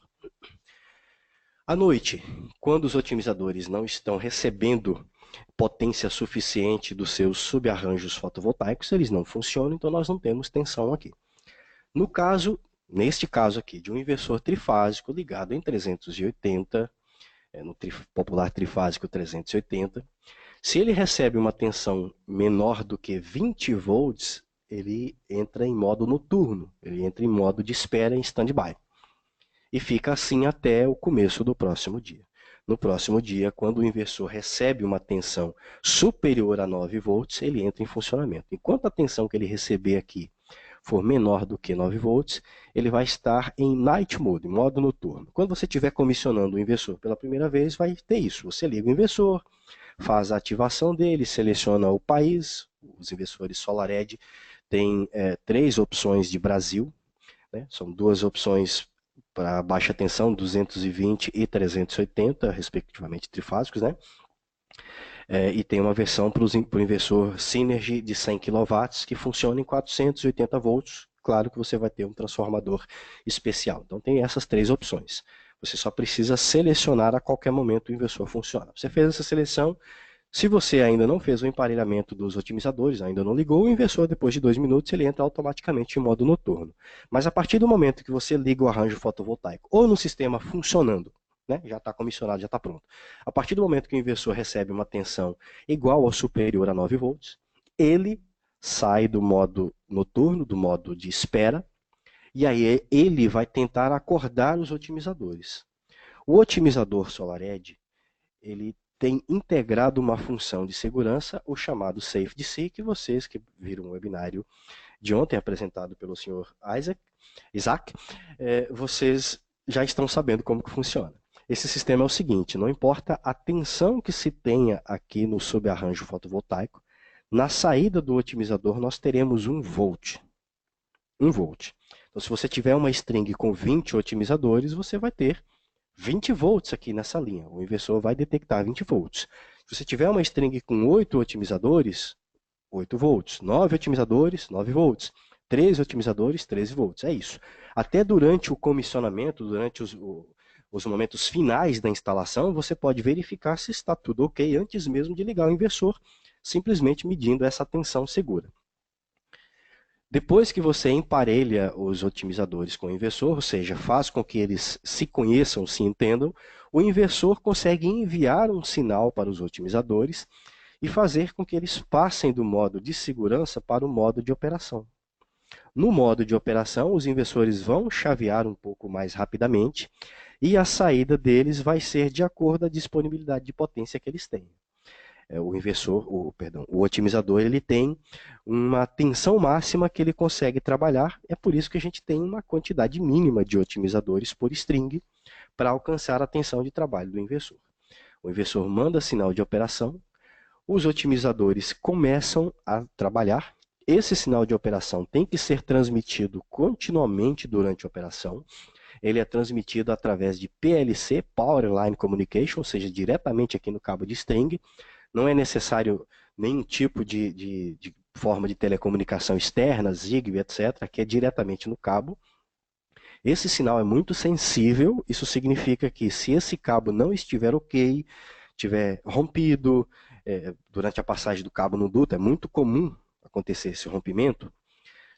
Speaker 1: À noite, quando os otimizadores não estão recebendo potência suficiente dos seus subarranjos fotovoltaicos, eles não funcionam, então nós não temos tensão aqui. Neste caso aqui, de um inversor trifásico ligado em 380, no popular trifásico 380, se ele recebe uma tensão menor do que 20 volts, ele entra em modo noturno, ele entra em modo de espera em stand-by. E fica assim até o começo do próximo dia. No próximo dia, quando o inversor recebe uma tensão superior a 9 volts, ele entra em funcionamento. Enquanto a tensão que ele receber aqui for menor do que 9 volts, ele vai estar em night mode, modo noturno. Quando você estiver comissionando o inversor pela primeira vez, vai ter isso. Você liga o inversor, faz a ativação dele, seleciona o país. Os inversores SolarEdge têm 3 opções de Brasil, né? São 2 opções para baixa tensão, 220 e 380, respectivamente trifásicos, né? E tem uma versão para o inversor Synergy de 100 kW que funciona em 480 volts. Claro que você vai ter um transformador especial. Então tem essas 3 opções. Você só precisa selecionar a qualquer momento o inversor funciona. Você fez essa seleção. Se você ainda não fez o emparelhamento dos otimizadores, ainda não ligou, o inversor, depois de 2 minutos, ele entra automaticamente em modo noturno. Mas a partir do momento que você liga o arranjo fotovoltaico, ou no sistema funcionando, né, já está comissionado, já está pronto. A partir do momento que o inversor recebe uma tensão igual ou superior a 9 volts, ele sai do modo noturno, do modo de espera, e aí ele vai tentar acordar os otimizadores. O otimizador SolarEdge, ele tem integrado uma função de segurança, o chamado SafeDC, que vocês que viram o webinário de ontem, apresentado pelo senhor Isaac, vocês já estão sabendo como que funciona. Esse sistema é o seguinte, não importa a tensão que se tenha aqui no subarranjo fotovoltaico, na saída do otimizador nós teremos 1 volt. 1 volt. Então, se você tiver uma string com 20 otimizadores, você vai ter 20 volts aqui nessa linha. O inversor vai detectar 20 volts. Se você tiver uma string com 8 otimizadores, 8 volts. 9 otimizadores, 9 volts. 13 otimizadores, 13 volts. É isso. Até durante o comissionamento, durante os momentos finais da instalação, você pode verificar se está tudo ok antes mesmo de ligar o inversor, simplesmente medindo essa tensão segura. Depois que você emparelha os otimizadores com o inversor, ou seja, faz com que eles se conheçam, se entendam, o inversor consegue enviar um sinal para os otimizadores e fazer com que eles passem do modo de segurança para o modo de operação. No modo de operação, os inversores vão chavear um pouco mais rapidamente e a saída deles vai ser de acordo com a disponibilidade de potência que eles têm. O otimizador, ele tem uma tensão máxima que ele consegue trabalhar. É por isso que a gente tem uma quantidade mínima de otimizadores por string para alcançar a tensão de trabalho do inversor. O inversor manda sinal de operação, os otimizadores começam a trabalhar. Esse sinal de operação tem que ser transmitido continuamente durante a operação. Ele é transmitido através de PLC, Power Line Communication, ou seja, diretamente aqui no cabo de string. Não é necessário nenhum tipo de forma de telecomunicação externa, Zigbee, etc., que é diretamente no cabo. Esse sinal é muito sensível, isso significa que se esse cabo não estiver ok, estiver rompido, durante a passagem do cabo no duto, é muito comum acontecer esse rompimento.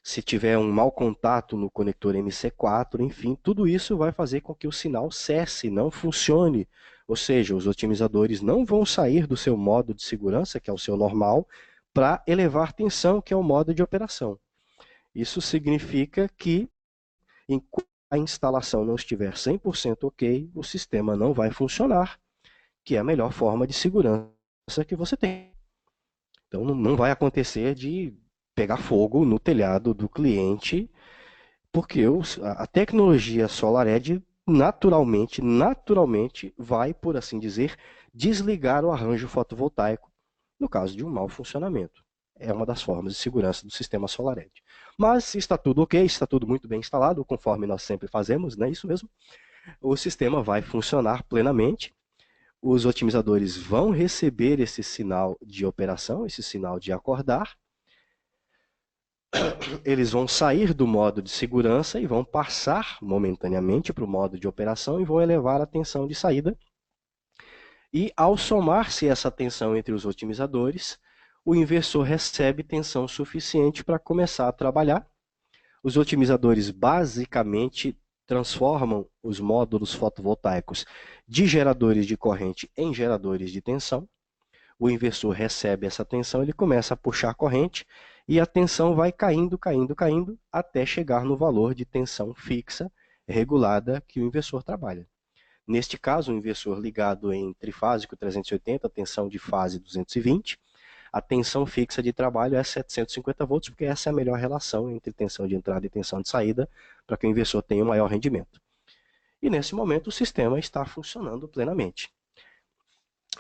Speaker 1: Se tiver um mau contato no conector MC4, enfim, tudo isso vai fazer com que o sinal cesse, não funcione. Ou seja, os otimizadores não vão sair do seu modo de segurança, que é o seu normal, para elevar tensão, que é o modo de operação. Isso significa que, enquanto a instalação não estiver 100% ok, o sistema não vai funcionar, que é a melhor forma de segurança que você tem. Então, não vai acontecer de pegar fogo no telhado do cliente, porque a tecnologia SolarEdge naturalmente vai, por assim dizer, desligar o arranjo fotovoltaico no caso de um mau funcionamento. É uma das formas de segurança do sistema SolarEdge. Mas se está tudo ok, está tudo muito bem instalado, conforme nós sempre fazemos, né? Isso mesmo, o sistema vai funcionar plenamente. Os otimizadores vão receber esse sinal de operação, esse sinal de acordar. Eles vão sair do modo de segurança e vão passar momentaneamente para o modo de operação e vão elevar a tensão de saída. E ao somar-se essa tensão entre os otimizadores, o inversor recebe tensão suficiente para começar a trabalhar. Os otimizadores basicamente transformam os módulos fotovoltaicos de geradores de corrente em geradores de tensão. O inversor recebe essa tensão, ele começa a puxar a corrente e a tensão vai caindo, caindo, até chegar no valor de tensão fixa regulada que o inversor trabalha. Neste caso, o inversor ligado em trifásico 380, tensão de fase 220, a tensão fixa de trabalho é 750 volts, porque essa é a melhor relação entre tensão de entrada e tensão de saída, para que o inversor tenha um maior rendimento. E nesse momento o sistema está funcionando plenamente.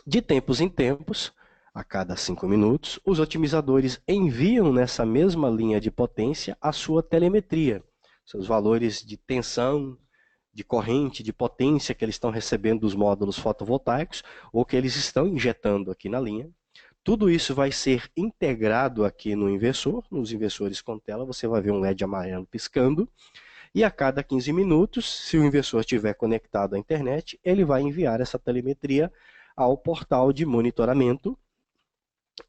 Speaker 1: De tempos em tempos, a cada 5 minutos, os otimizadores enviam nessa mesma linha de potência a sua telemetria, seus valores de tensão, de corrente, de potência que eles estão recebendo dos módulos fotovoltaicos ou que eles estão injetando aqui na linha. Tudo isso vai ser integrado aqui no inversor. Nos inversores com tela você vai ver um LED amarelo piscando. E a cada 15 minutos, se o inversor estiver conectado à internet, ele vai enviar essa telemetria ao portal de monitoramento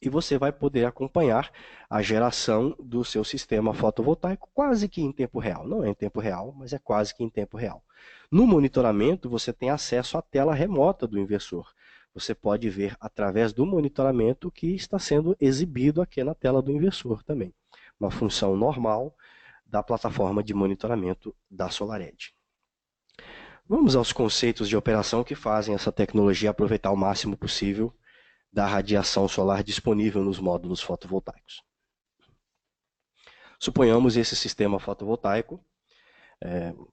Speaker 1: e você vai poder acompanhar a geração do seu sistema fotovoltaico quase que em tempo real. Não é em tempo real, mas é quase que em tempo real. No monitoramento, você tem acesso à tela remota do inversor. Você pode ver através do monitoramento o que está sendo exibido aqui na tela do inversor também. Uma função normal da plataforma de monitoramento da SolarEdge. Vamos aos conceitos de operação que fazem essa tecnologia aproveitar o máximo possível da radiação solar disponível nos módulos fotovoltaicos. Suponhamos esse sistema fotovoltaico,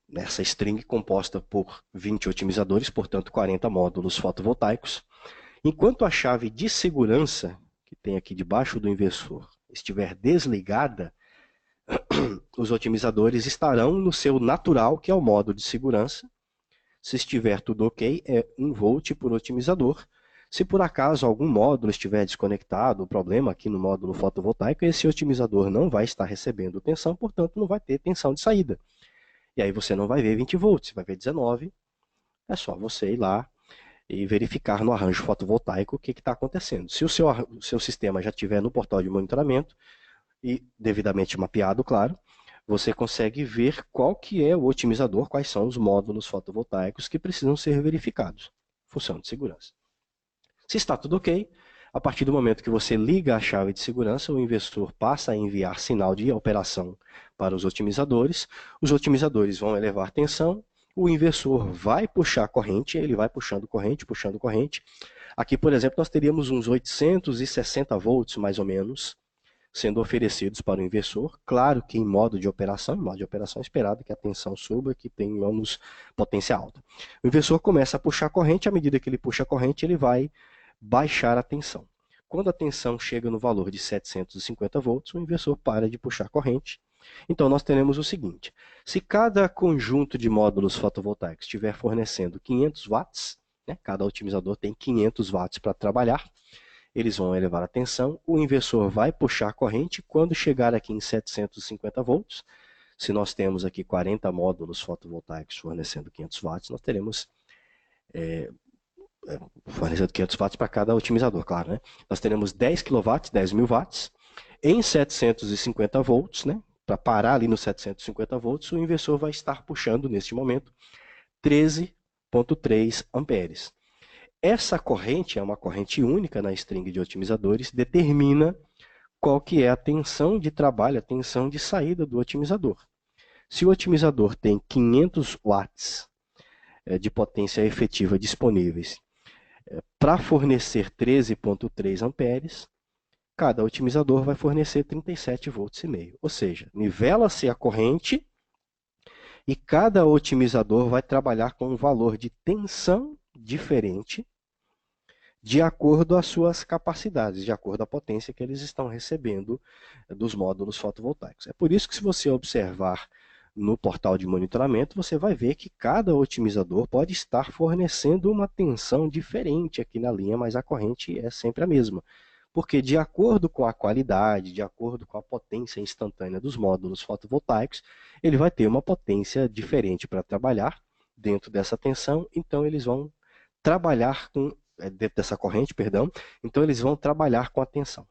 Speaker 1: nessa string composta por 20 otimizadores, portanto 40 módulos fotovoltaicos. Enquanto a chave de segurança, que tem aqui debaixo do inversor, estiver desligada, os otimizadores estarão no seu natural, que é o modo de segurança. Se estiver tudo ok, é 1 volt por otimizador. Se por acaso algum módulo estiver desconectado, o problema aqui no módulo fotovoltaico, esse otimizador não vai estar recebendo tensão, portanto não vai ter tensão de saída. E aí você não vai ver 20 volts, você vai ver 19. É só você ir lá e verificar no arranjo fotovoltaico o que está acontecendo. Se o seu sistema já estiver no portal de monitoramento, e devidamente mapeado, claro, você consegue ver qual que é o otimizador, quais são os módulos fotovoltaicos que precisam ser verificados. Função de segurança. Se está tudo ok, A partir do momento que você liga a chave de segurança, o inversor passa a enviar sinal de operação para os otimizadores vão elevar tensão, o inversor vai puxar corrente, ele vai puxando corrente, puxando corrente. Aqui, por exemplo, nós teríamos uns 860 volts, mais ou menos, sendo oferecidos para o inversor. Claro que em modo de operação é esperado que a tensão suba, que tenhamos potência alta. O inversor começa a puxar corrente, à medida que ele puxa a corrente, ele vai baixar a tensão. Quando a tensão chega no valor de 750 volts, o inversor para de puxar corrente. Então, nós teremos o seguinte: se cada conjunto de módulos fotovoltaicos estiver fornecendo 500 watts, né, cada otimizador tem 500 watts para trabalhar, eles vão elevar a tensão, o inversor vai puxar a corrente, quando chegar aqui em 750 volts, se nós temos aqui 40 módulos fotovoltaicos fornecendo 500 watts, nós teremos fornecendo 500 watts para cada otimizador, claro, né? Nós teremos 10 kW, 10 mil watts, em 750 volts, né? Para parar ali nos 750 volts, o inversor vai estar puxando, neste momento, 13,3 amperes. Essa corrente é uma corrente única na string de otimizadores, determina qual que é a tensão de trabalho, a tensão de saída do otimizador. Se o otimizador tem 500 watts de potência efetiva disponíveis para fornecer 13,3 amperes, cada otimizador vai fornecer 37 volts e meio. Ou seja, nivela-se a corrente e cada otimizador vai trabalhar com um valor de tensão diferente de acordo às suas capacidades, de acordo à potência que eles estão recebendo dos módulos fotovoltaicos. É por isso que, se você observar no portal de monitoramento, você vai ver que cada otimizador pode estar fornecendo uma tensão diferente aqui na linha, mas a corrente é sempre a mesma. Porque, de acordo com a qualidade, de acordo com a potência instantânea dos módulos fotovoltaicos, ele vai ter uma potência diferente para trabalhar dentro dessa tensão, então eles vão trabalhar com dentro dessa corrente, perdão, então eles vão trabalhar com a tensão.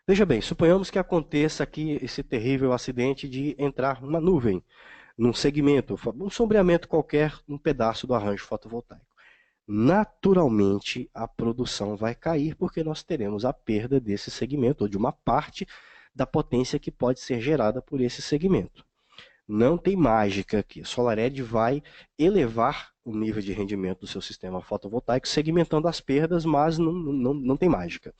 Speaker 1: Veja bem, suponhamos que aconteça aqui esse terrível acidente de entrar uma nuvem num segmento, um sombreamento qualquer, um pedaço do arranjo fotovoltaico. Naturalmente, a produção vai cair porque nós teremos a perda desse segmento, ou de uma parte da potência que pode ser gerada por esse segmento. Não tem mágica aqui. A SolarEdge vai elevar o nível de rendimento do seu sistema fotovoltaico, segmentando as perdas, mas não tem mágica.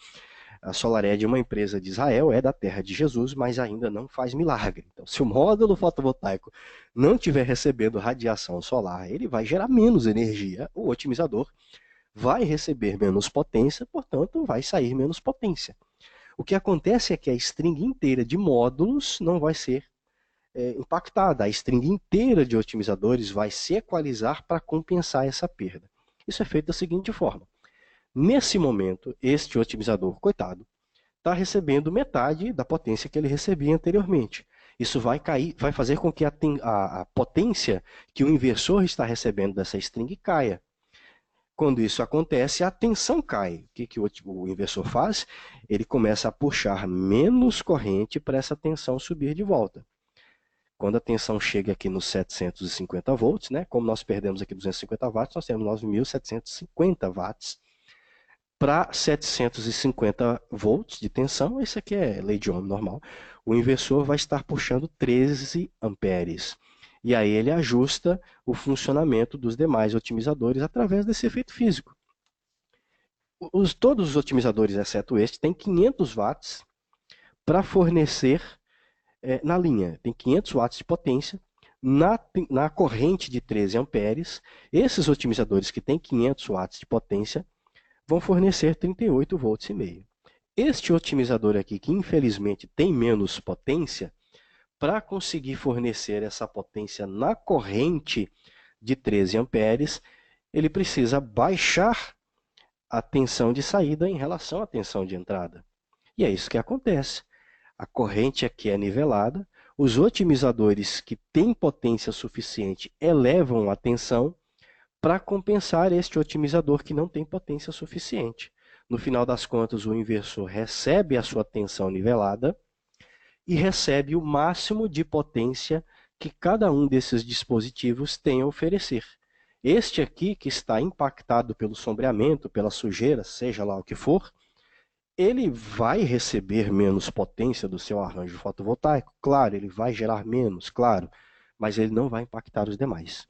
Speaker 1: A SolarEdge é uma empresa de Israel, é da terra de Jesus, mas ainda não faz milagre. Então, se o módulo fotovoltaico não estiver recebendo radiação solar, ele vai gerar menos energia, o otimizador vai receber menos potência, portanto, vai sair menos potência. O que acontece é que a string inteira de módulos não vai ser impactada. A string inteira de otimizadores vai se equalizar para compensar essa perda. Isso é feito da seguinte forma. Nesse momento, este otimizador, coitado, está recebendo metade da potência que ele recebia anteriormente. Isso vai fazer com que a potência que o inversor está recebendo dessa string caia. Quando isso acontece, a tensão cai. O que o inversor faz? Ele começa a puxar menos corrente para essa tensão subir de volta. Quando a tensão chega aqui nos 750 volts, né, como nós perdemos aqui 250 watts, nós temos 9.750 watts. Para 750 volts de tensão, isso aqui é lei de Ohm normal, o inversor vai estar puxando 13 amperes. E aí ele ajusta o funcionamento dos demais otimizadores através desse efeito físico. Todos os otimizadores, exceto este, têm 500 watts para fornecer na linha. Tem 500 watts de potência. Na corrente de 13 amperes, esses otimizadores que têm 500 watts de potência vão fornecer 38 volts e meio. Este otimizador aqui, que infelizmente tem menos potência, para conseguir fornecer essa potência na corrente de 13 amperes, ele precisa baixar a tensão de saída em relação à tensão de entrada. E é isso que acontece. A corrente aqui é nivelada, os otimizadores que têm potência suficiente elevam a tensão para compensar este otimizador que não tem potência suficiente. No final das contas, o inversor recebe a sua tensão nivelada e recebe o máximo de potência que cada um desses dispositivos tem a oferecer. Este aqui, que está impactado pelo sombreamento, pela sujeira, seja lá o que for, Ele vai receber menos potência do seu arranjo fotovoltaico? Claro, ele vai gerar menos, claro, mas ele não vai impactar os demais.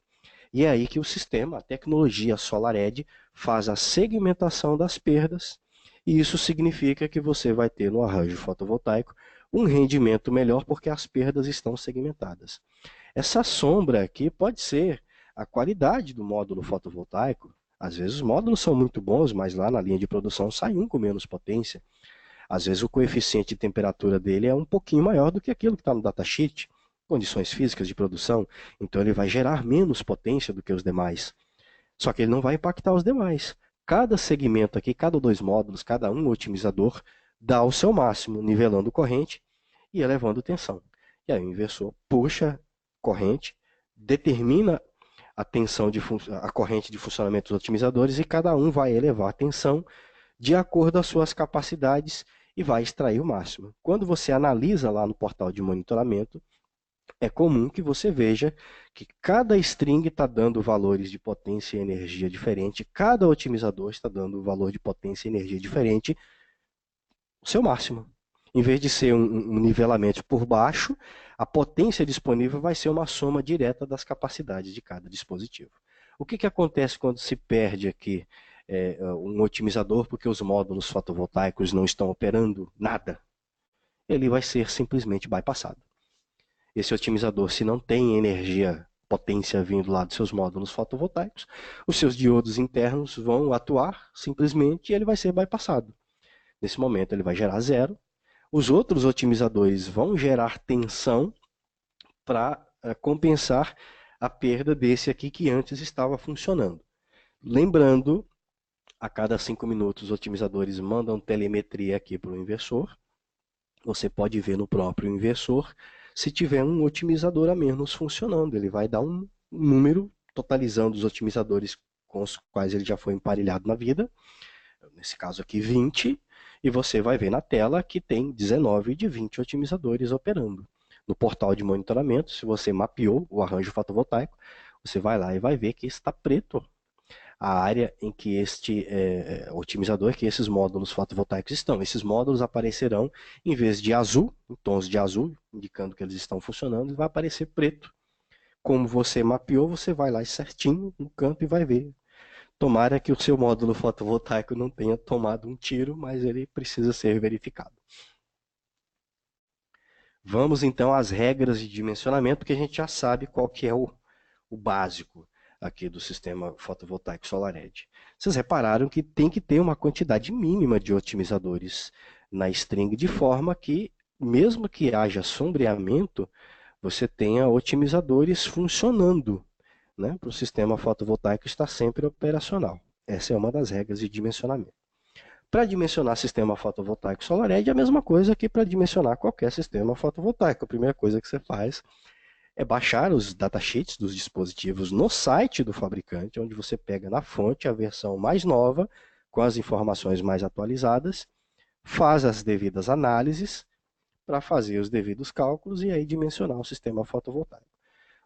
Speaker 1: E é aí que o sistema, a tecnologia SolarEdge, faz a segmentação das perdas, e isso significa que você vai ter no arranjo fotovoltaico um rendimento melhor porque as perdas estão segmentadas. Essa sombra aqui pode ser a qualidade do módulo fotovoltaico. Às vezes os módulos são muito bons, mas lá na linha de produção sai um com menos potência. Às vezes o coeficiente de temperatura dele é um pouquinho maior do que aquilo que está no datasheet, condições físicas de produção, então ele vai gerar menos potência do que os demais. Só que ele não vai impactar os demais. Cada segmento aqui, cada dois módulos, cada um otimizador, dá o seu máximo, nivelando corrente e elevando tensão. E aí o inversor puxa corrente, determina a tensão a corrente de funcionamento dos otimizadores e cada um vai elevar a tensão de acordo às suas capacidades e vai extrair o máximo. Quando você analisa lá no portal de monitoramento, é comum que você veja que cada string está dando valores de potência e energia diferente, cada otimizador está dando valor de potência e energia diferente, o seu máximo. Em vez de ser um nivelamento por baixo, a potência disponível vai ser uma soma direta das capacidades de cada dispositivo. O que acontece quando se perde aqui um otimizador porque os módulos fotovoltaicos não estão operando nada? Ele vai ser simplesmente bypassado. Esse otimizador, se não tem energia, potência vindo lá dos seus módulos fotovoltaicos, os seus diodos internos vão atuar simplesmente e ele vai ser bypassado. Nesse momento ele vai gerar zero. Os outros otimizadores vão gerar tensão para compensar a perda desse aqui que antes estava funcionando. Lembrando, a cada 5 minutos os otimizadores mandam telemetria aqui para o inversor. Você pode ver no próprio inversor se tiver um otimizador a menos funcionando. Ele vai dar um número totalizando os otimizadores com os quais ele já foi emparelhado na vida. Nesse caso aqui 20, e você vai ver na tela que tem 19 de 20 otimizadores operando. No portal de monitoramento, se você mapeou o arranjo fotovoltaico, você vai lá e vai ver que está preto a área em que este otimizador, que esses módulos fotovoltaicos estão. Esses módulos aparecerão, em vez de azul, em tons de azul, indicando que eles estão funcionando, vai aparecer preto. Como você mapeou, você vai lá certinho no canto e vai ver. Tomara que o seu módulo fotovoltaico não tenha tomado um tiro, mas ele precisa ser verificado. Vamos então às regras de dimensionamento, que a gente já sabe qual que é o básico aqui do sistema fotovoltaico SolarEdge. Vocês repararam que tem que ter uma quantidade mínima de otimizadores na string, de forma que, mesmo que haja sombreamento, você tenha otimizadores funcionando, né, para o sistema fotovoltaico estar sempre operacional. Essa é uma das regras de dimensionamento. Para dimensionar sistema fotovoltaico SolarEdge é a mesma coisa que para dimensionar qualquer sistema fotovoltaico. A primeira coisa que você faz é baixar os datasheets dos dispositivos no site do fabricante, onde você pega na fonte a versão mais nova, com as informações mais atualizadas, faz as devidas análises para fazer os devidos cálculos e aí dimensionar o sistema fotovoltaico.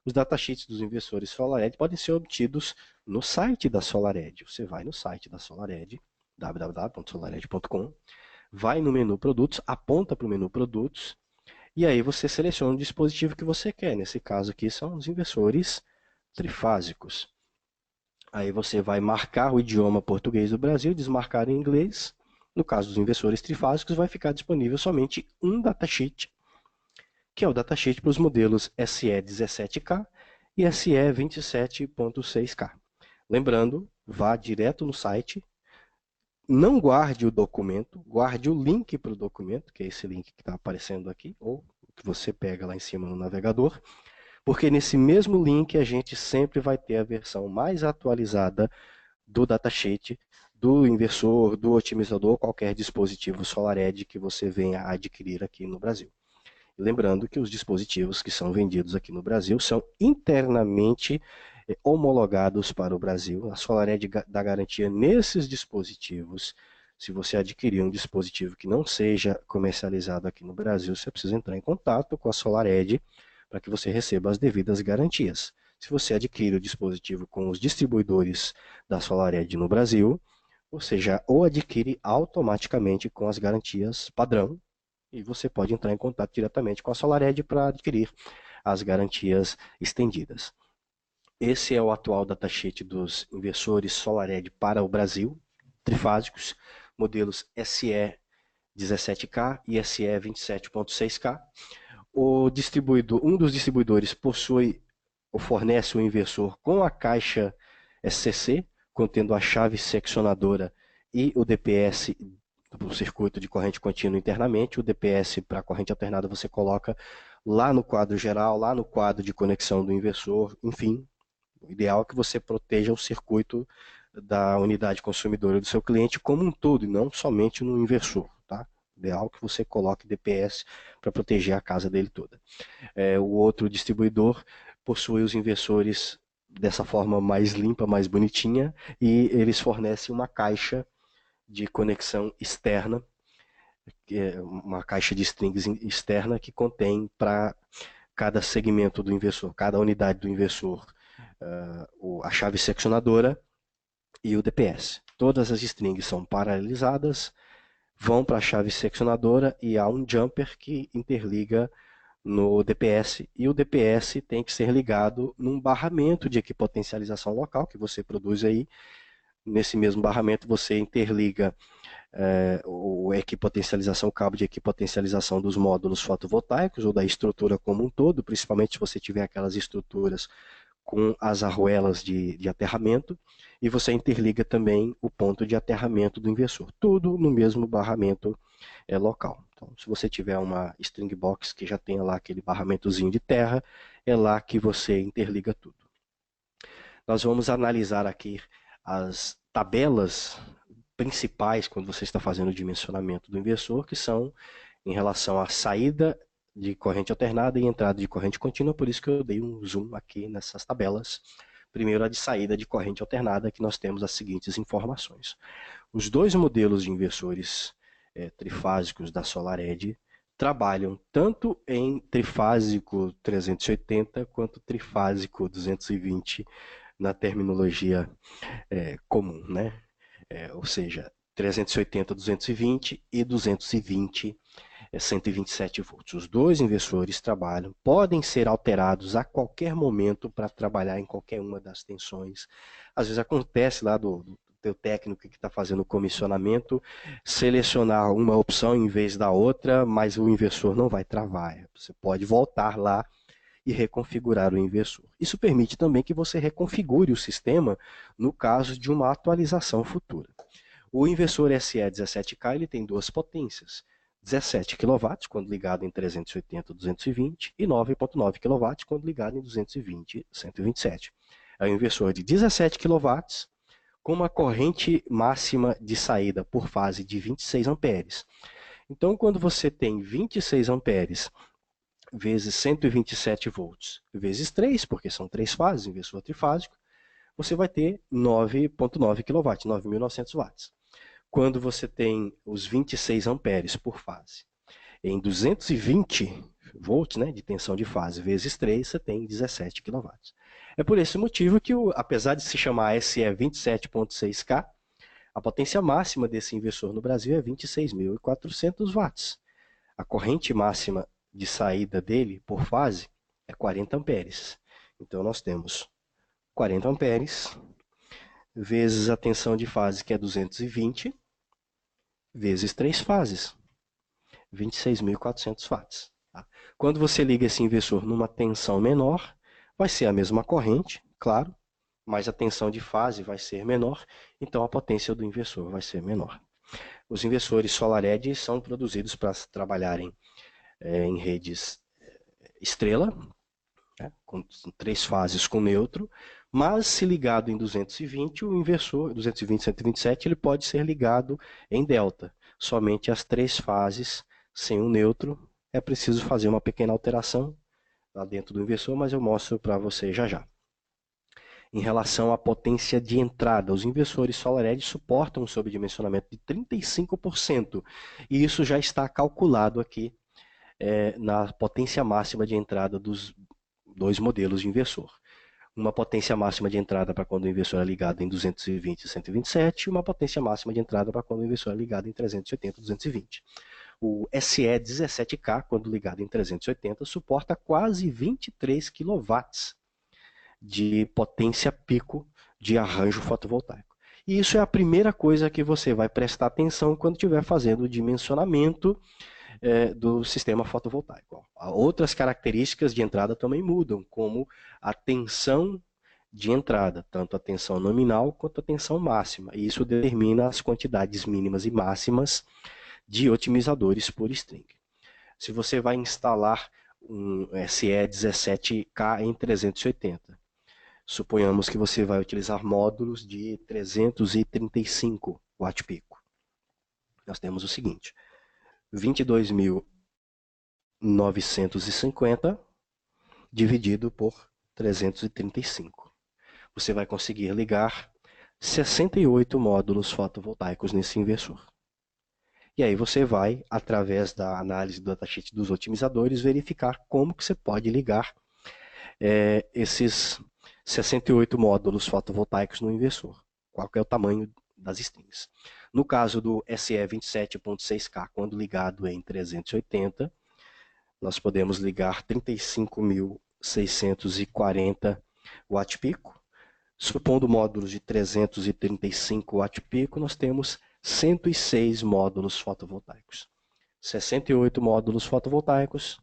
Speaker 1: Os datasheets dos inversores SolarEdge podem ser obtidos no site da SolarEdge. Você vai no site da SolarEdge, www.solaredge.com, vai no menu Produtos, aponta para o menu Produtos, e aí você seleciona o dispositivo que você quer. Nesse caso aqui são os inversores trifásicos. Aí você vai marcar o idioma português do Brasil, desmarcar em inglês. No caso dos inversores trifásicos, vai ficar disponível somente um datasheet, que é o datasheet para os modelos SE17K e SE27.6K. Lembrando, vá direto no site, não guarde o documento, guarde o link para o documento, que é esse link que está aparecendo aqui, ou que você pega lá em cima no navegador, porque nesse mesmo link a gente sempre vai ter a versão mais atualizada do datasheet, do inversor, do otimizador, qualquer dispositivo SolarEdge que você venha a adquirir aqui no Brasil. Lembrando que os dispositivos que são vendidos aqui no Brasil são internamente homologados para o Brasil. A SolarEdge dá garantia nesses dispositivos. Se você adquirir um dispositivo que não seja comercializado aqui no Brasil, você precisa entrar em contato com a SolarEdge para que você receba as devidas garantias. Se você adquire o dispositivo com os distribuidores da SolarEdge no Brasil, ou seja, ou adquire automaticamente com as garantias padrão, e você pode entrar em contato diretamente com a SolarEdge para adquirir as garantias estendidas. Esse é o atual datasheet dos inversores SolarEdge para o Brasil, trifásicos, modelos SE 17K e SE 27.6K. Um dos distribuidores possui ou fornece o inversor com a caixa SCC, contendo a chave seccionadora e o DPS para o circuito de corrente contínua internamente. O DPS para a corrente alternada você coloca lá no quadro geral, lá no quadro de conexão do inversor, enfim. O ideal é que você proteja o circuito da unidade consumidora do seu cliente como um todo, e não somente no inversor. Tá? O ideal é que você coloque DPS para proteger a casa dele toda. O outro distribuidor possui os inversores dessa forma mais limpa, mais bonitinha, e eles fornecem uma caixa de conexão externa, uma caixa de strings externa que contém para cada segmento do inversor, cada unidade do inversor, a chave seccionadora e o DPS. Todas as strings são paralelizadas, vão para a chave seccionadora e há um jumper que interliga no DPS, e o DPS tem que ser ligado num barramento de equipotencialização local que você produz aí. Nesse mesmo barramento você interliga o equipotencialização, o cabo de equipotencialização dos módulos fotovoltaicos ou da estrutura como um todo, principalmente se você tiver aquelas estruturas com as arruelas de aterramento, e você interliga também o ponto de aterramento do inversor, tudo no mesmo barramento local. Então, se você tiver uma string box que já tenha lá aquele barramentozinho de terra, é lá que você interliga tudo. Nós vamos analisar aqui as tabelas principais quando você está fazendo o dimensionamento do inversor, que são em relação à saída de corrente alternada e entrada de corrente contínua, por isso que eu dei um zoom aqui nessas tabelas. Primeiro, a de saída de corrente alternada, que nós temos as seguintes informações. Os dois modelos de inversores trifásicos da SolarEdge trabalham tanto em trifásico 380 quanto trifásico 220 na terminologia comum, né? Ou seja, 380 220 e 220 127 volts. Os dois inversores trabalham, podem ser alterados a qualquer momento para trabalhar em qualquer uma das tensões. Às vezes acontece lá do teu técnico que está fazendo o comissionamento selecionar uma opção em vez da outra, mas o inversor não vai travar. Você pode voltar lá e reconfigurar o inversor. Isso permite também que você reconfigure o sistema no caso de uma atualização futura. O inversor SE17K ele tem duas potências, 17 kW quando ligado em 380/220 e 9,9 kW quando ligado em 220/127. É um inversor de 17 kW com uma corrente máxima de saída por fase de 26 amperes. Então, quando você tem 26 amperes vezes 127 volts vezes 3, porque são 3 fases, inversor trifásico, você vai ter 9,9 kW, 9.900 watts. Quando você tem os 26 amperes por fase em 220 volts, né, de tensão de fase, vezes 3, você tem 17 kW. É por esse motivo que, apesar de se chamar SE 27.6K, a potência máxima desse inversor no Brasil é 26.400 watts. A corrente máxima de saída dele por fase é 40 amperes. Então nós temos 40 amperes vezes a tensão de fase, que é 220, vezes 3 fases, 26.400 watts. Tá? Quando você liga esse inversor numa tensão menor, vai ser a mesma corrente, claro, mas a tensão de fase vai ser menor, então a potência do inversor vai ser menor. Os inversores SolarEdge são produzidos para trabalharem em redes estrela, né, com 3 fases com neutro, mas se ligado em 220, o inversor 220/127 ele pode ser ligado em delta. Somente as 3 fases sem o neutro. É preciso fazer uma pequena alteração lá dentro do inversor, mas eu mostro para você já já. Em relação à potência de entrada, os inversores SolarEdge suportam um sobredimensionamento de 35%, e isso já está calculado aqui na potência máxima de entrada dos dois modelos de inversor. uma potência máxima de entrada para quando o inversor é ligado em 220 e 127, e uma potência máxima de entrada para quando o inversor é ligado em 380 e 220. O SE17K, quando ligado em 380, suporta quase 23 kW de potência pico de arranjo fotovoltaico. E isso é a primeira coisa que você vai prestar atenção quando estiver fazendo o dimensionamento do sistema fotovoltaico. Outras características de entrada também mudam, como a tensão de entrada, tanto a tensão nominal quanto a tensão máxima. E isso determina as quantidades mínimas e máximas de otimizadores por string. Se você vai instalar um SE17K em 380, suponhamos que você vai utilizar módulos de 335 watt-pico. Nós temos o seguinte: 22.950 dividido por 335. Você vai conseguir ligar 68 módulos fotovoltaicos nesse inversor. E aí você vai, através da análise do datasheet dos otimizadores, verificar como que você pode ligar esses 68 módulos fotovoltaicos no inversor. Qual que é o tamanho das strings. No caso do SE27.6K, quando ligado em 380, nós podemos ligar 35.640 watt-pico. Supondo módulos de 335 watt-pico, nós temos 106 módulos fotovoltaicos. 68 módulos fotovoltaicos,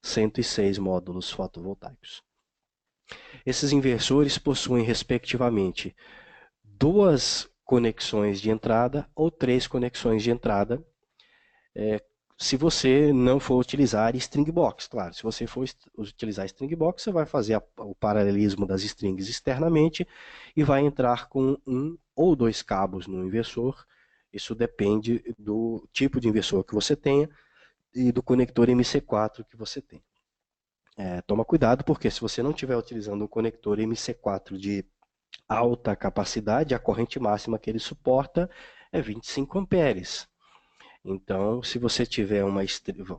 Speaker 1: 106 módulos fotovoltaicos. Esses inversores possuem, respectivamente, 2 conexões de entrada ou 3 conexões de entrada, se você não for utilizar string box. Claro, se você for utilizar string box, você vai fazer o paralelismo das strings externamente e vai entrar com 1 ou 2 cabos no inversor. Isso depende do tipo de inversor que você tenha e do conector MC4 que você tem. Toma cuidado, porque se você não estiver utilizando um conector MC4 de alta capacidade, a corrente máxima que ele suporta é 25 amperes. Então, se você tiver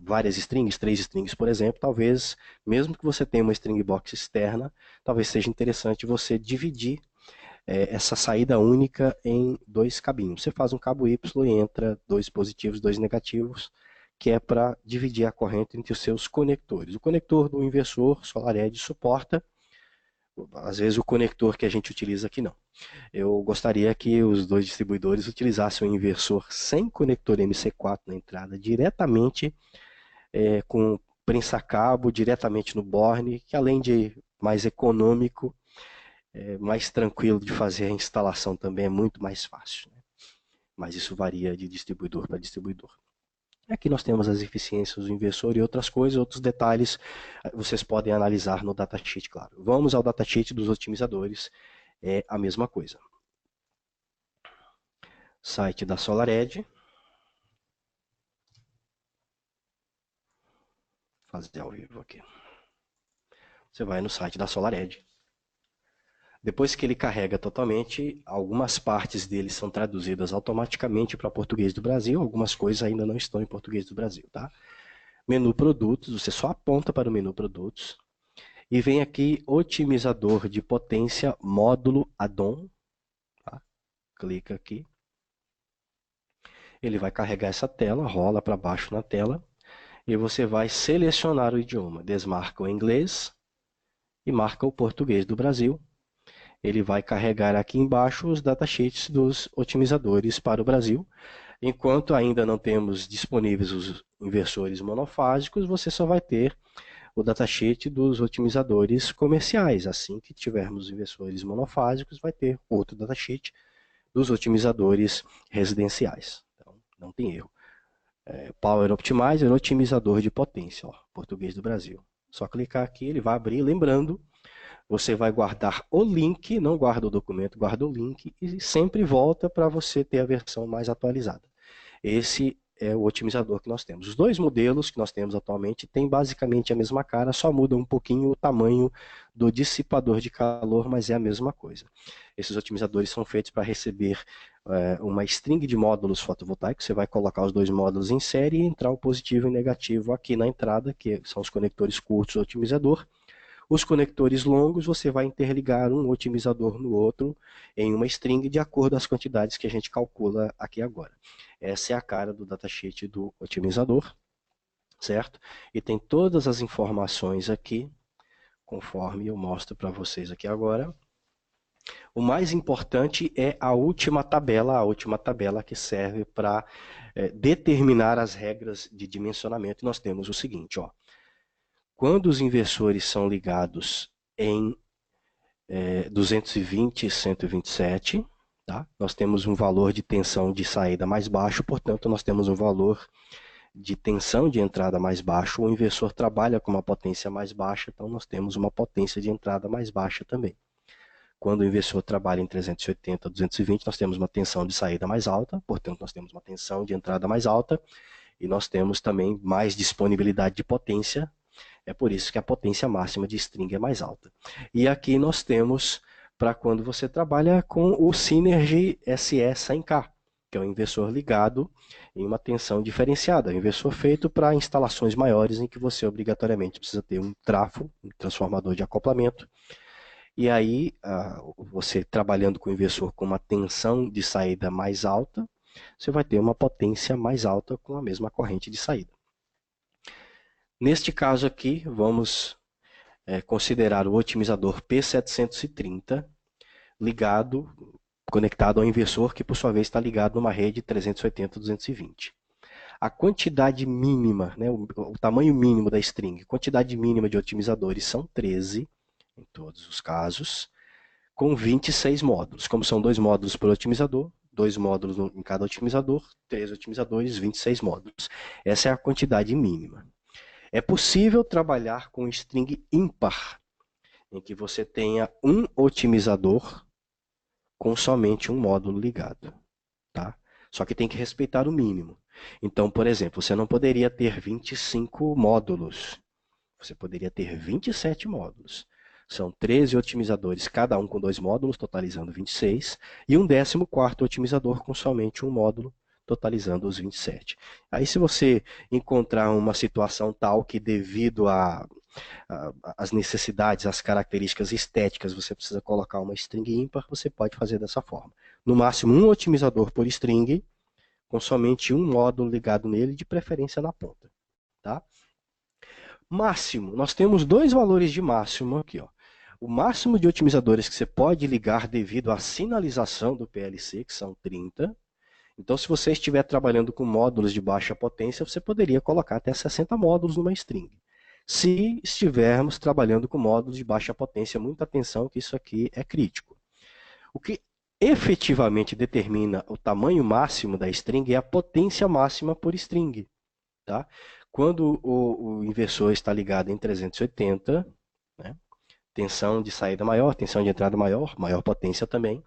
Speaker 1: várias strings, 3 strings, por exemplo, talvez, mesmo que você tenha uma string box externa, talvez seja interessante você dividir essa saída única em 2 cabinhos. Você faz um cabo Y e entra 2 positivos, 2 negativos, que é para dividir a corrente entre os seus conectores. O conector do inversor SolarEdge suporta, às vezes o conector que a gente utiliza aqui não. Eu gostaria que os 2 distribuidores utilizassem o inversor sem conector MC4 na entrada, diretamente com prensa-cabo, diretamente no borne, que além de mais econômico, mais tranquilo de fazer a instalação também, é muito mais fácil. Né? Mas isso varia de distribuidor para distribuidor. Aqui nós temos as eficiências do inversor e outras coisas, outros detalhes vocês podem analisar no datasheet, claro. Vamos ao datasheet dos otimizadores, é a mesma coisa. Site da SolarEdge. Fazer ao vivo aqui. Você vai no site da SolarEdge. Depois que ele carrega totalmente, algumas partes dele são traduzidas automaticamente para português do Brasil, algumas coisas ainda não estão em português do Brasil, tá? Menu produtos, você só aponta para o menu produtos e vem aqui otimizador de potência módulo add-on, tá? Clica aqui. Ele vai carregar essa tela, rola para baixo na tela e você vai selecionar o idioma, desmarca o inglês e marca o português do Brasil. Ele vai carregar aqui embaixo os datasheets dos otimizadores para o Brasil. Enquanto ainda não temos disponíveis os inversores monofásicos, você só vai ter o datasheet dos otimizadores comerciais. Assim que tivermos inversores monofásicos, vai ter outro datasheet dos otimizadores residenciais. Então, não tem erro. Power Optimizer, otimizador de potência, ó, português do Brasil. Só clicar aqui, ele vai abrir, lembrando, você vai guardar o link, não guarda o documento, guarda o link e sempre volta para você ter a versão mais atualizada. Esse é o otimizador que nós temos. Os 2 modelos que nós temos atualmente têm basicamente a mesma cara, só muda um pouquinho o tamanho do dissipador de calor, mas é a mesma coisa. Esses otimizadores são feitos para receber uma string de módulos fotovoltaicos. Você vai colocar os 2 módulos em série e entrar o positivo e o negativo aqui na entrada, que são os conectores curtos do otimizador. Os conectores longos, você vai interligar um otimizador no outro em uma string de acordo com as quantidades que a gente calcula aqui agora. Essa é a cara do datasheet do otimizador, certo? E tem todas as informações aqui, conforme eu mostro para vocês aqui agora. O mais importante é a última tabela que serve para determinar as regras de dimensionamento. E nós temos o seguinte, ó. Quando os inversores são ligados em 220 e 127, tá? Nós temos um valor de tensão de saída mais baixo, portanto, nós temos um valor de tensão de entrada mais baixo. O inversor trabalha com uma potência mais baixa, então nós temos uma potência de entrada mais baixa também. Quando o inversor trabalha em 380 a 220, nós temos uma tensão de saída mais alta, portanto, nós temos uma tensão de entrada mais alta, e nós temos também mais disponibilidade de potência. É por isso que a potência máxima de string é mais alta. E aqui nós temos para quando você trabalha com o Synergy SE100K, que é um inversor ligado em uma tensão diferenciada. Um inversor feito para instalações maiores em que você obrigatoriamente precisa ter um trafo, um transformador de acoplamento. E aí, você trabalhando com o inversor com uma tensão de saída mais alta, você vai ter uma potência mais alta com a mesma corrente de saída. Neste caso aqui, vamos considerar o otimizador P730 conectado ao inversor, que por sua vez está ligado numa rede 380-220. A quantidade mínima, né, o tamanho mínimo da string, quantidade mínima de otimizadores são 13, em todos os casos, com 26 módulos. Como são 2 módulos por otimizador, 2 módulos em cada otimizador, 3 otimizadores, 26 módulos. Essa é a quantidade mínima. É possível trabalhar com string ímpar, em que você tenha um otimizador com somente um módulo ligado. Tá? Só que tem que respeitar o mínimo. Então, por exemplo, você não poderia ter 25 módulos. Você poderia ter 27 módulos. São 13 otimizadores, cada um com 2 módulos, totalizando 26, e um 14º otimizador com somente um módulo, totalizando os 27. Aí, se você encontrar uma situação tal que, devido às necessidades, às características estéticas, você precisa colocar uma string ímpar, você pode fazer dessa forma. No máximo, um otimizador por string, com somente um módulo ligado nele, de preferência na ponta. Tá? Máximo, nós temos 2 valores de máximo aqui. Ó. O máximo de otimizadores que você pode ligar devido à sinalização do PLC, que são 30. Então, se você estiver trabalhando com módulos de baixa potência, você poderia colocar até 60 módulos numa string. Se estivermos trabalhando com módulos de baixa potência, muita atenção que isso aqui é crítico. O que efetivamente determina o tamanho máximo da string é a potência máxima por string. Tá? Quando o inversor está ligado em 380, né, tensão de saída maior, tensão de entrada maior, maior potência também,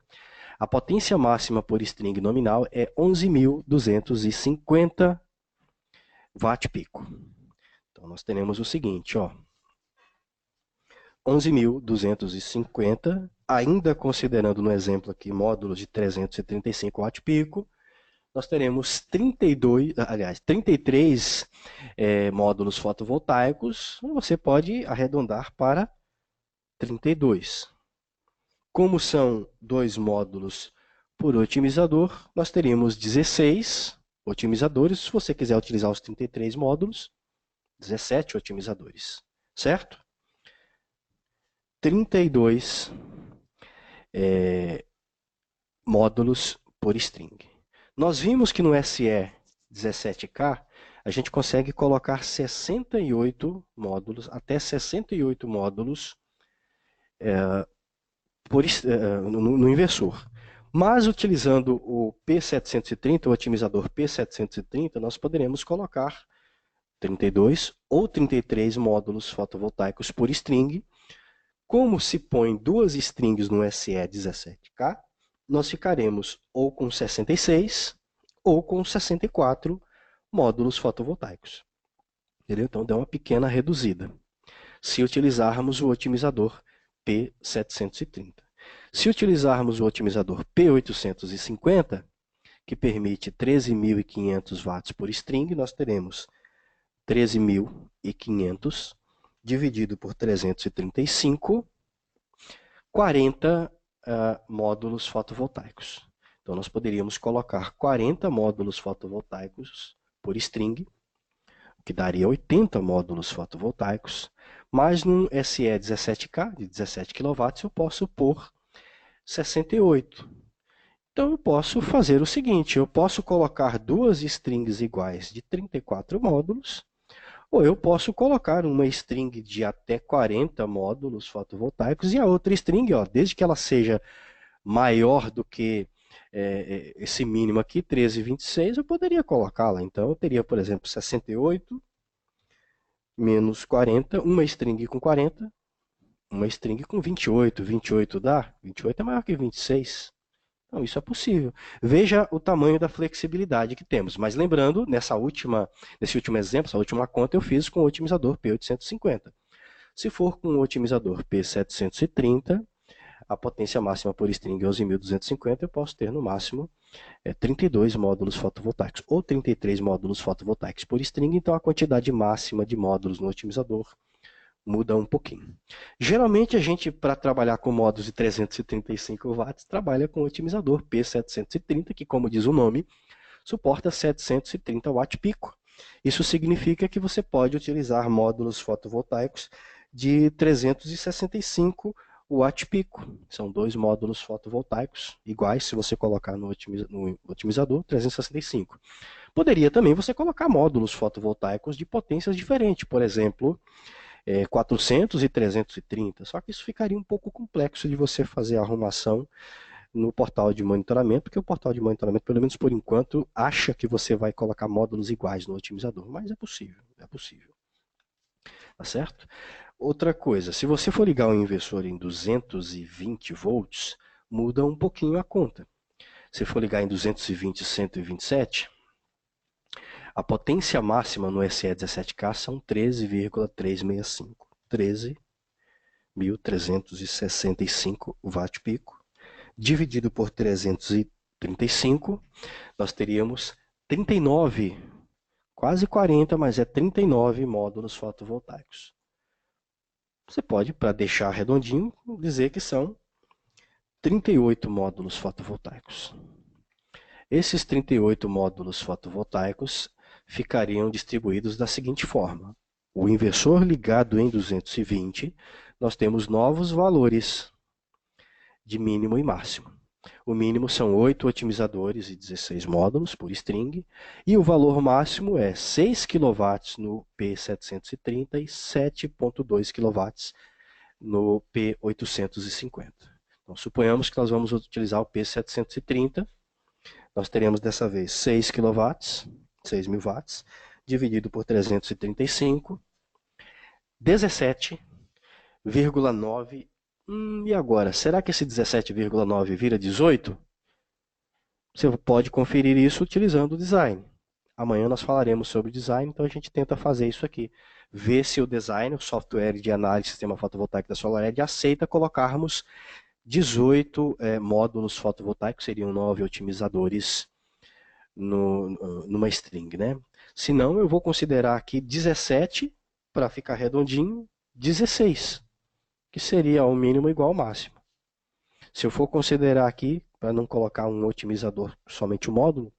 Speaker 1: a potência máxima por string nominal é 11.250 watt-pico. Então, nós teremos o seguinte, ó, 11.250, ainda considerando no exemplo aqui módulos de 335 watt-pico, nós teremos 33 módulos fotovoltaicos, você pode arredondar para 32. Como são 2 módulos por otimizador, nós teríamos 16 otimizadores. Se você quiser utilizar os 33 módulos, 17 otimizadores, certo? 32 módulos por string. Nós vimos que no SE17K, a gente consegue colocar 68 módulos, até 68 módulos no inversor. Mas utilizando o P730, o otimizador P730, nós poderemos colocar 32 ou 33 módulos fotovoltaicos por string. Como se põe 2 strings no SE17K, nós ficaremos ou com 66 ou com 64 módulos fotovoltaicos. Entendeu? Então, dá uma pequena reduzida, se utilizarmos o otimizador P730. Se utilizarmos o otimizador P850, que permite 13.500 watts por string, nós teremos 13.500 dividido por 335, 40 módulos fotovoltaicos. Então, nós poderíamos colocar 40 módulos fotovoltaicos por string, o que daria 80 módulos fotovoltaicos, mas num SE 17K, de 17 kW, eu posso pôr 68. Então, eu posso fazer o seguinte, eu posso colocar duas strings iguais de 34 módulos, ou eu posso colocar uma string de até 40 módulos fotovoltaicos e a outra string, ó, desde que ela seja maior do que esse mínimo aqui, 13,26, eu poderia colocá-la. Então, eu teria, por exemplo, 68 menos 40, uma string com 40, uma string com 28. 28 dá? 28 é maior que 26. Então, isso é possível. Veja o tamanho da flexibilidade que temos. Mas lembrando, nesse último exemplo, essa última conta, eu fiz com o otimizador P850. Se for com o otimizador P730, a potência máxima por string é 11.250, eu posso ter no máximo 32 módulos fotovoltaicos, ou 33 módulos fotovoltaicos por string, então a quantidade máxima de módulos no otimizador muda um pouquinho. Geralmente a gente, para trabalhar com módulos de 335 watts, trabalha com o otimizador P730, que, como diz o nome, suporta 730 watt-pico. Isso significa que você pode utilizar módulos fotovoltaicos de 365 watt-pico. São dois módulos fotovoltaicos iguais, se você colocar no otimizador 365. Poderia também você colocar módulos fotovoltaicos de potências diferentes, por exemplo, 400 e 330, só que isso ficaria um pouco complexo de você fazer a arrumação no portal de monitoramento, porque o portal de monitoramento, pelo menos por enquanto, acha que você vai colocar módulos iguais no otimizador, mas é possível, é possível. Tá certo? Outra coisa, se você for ligar o inversor em 220 volts, muda um pouquinho a conta. Se for ligar em 220 e 127, a potência máxima no SE17K são 13,365. 13.365 watt-pico. Dividido por 335, nós teríamos 39, quase 40, mas é 39 módulos fotovoltaicos. Você pode, para deixar redondinho, dizer que são 38 módulos fotovoltaicos. Esses 38 módulos fotovoltaicos ficariam distribuídos da seguinte forma. O inversor ligado em 220, nós temos novos valores de mínimo e máximo. O mínimo são 8 otimizadores e 16 módulos por string, e o valor máximo é 6 kW no P730 e 7,2 kW no P850. Então, suponhamos que nós vamos utilizar o P730, nós teremos dessa vez 6 kW, 6.000 watts, dividido por 335, 17,9. E agora, será que esse 17,9 vira 18? Você pode conferir isso utilizando o design. Amanhã nós falaremos sobre design, então a gente tenta fazer isso aqui. Ver se o design, o software de análise do sistema fotovoltaico da SolarEdge, aceita colocarmos 18 módulos fotovoltaicos, seriam 9 otimizadores numa string, né? Se não, eu vou considerar aqui 17, para ficar redondinho, 16, que seria o mínimo igual ao máximo. Se eu for considerar aqui, para não colocar um otimizador, somente o módulo,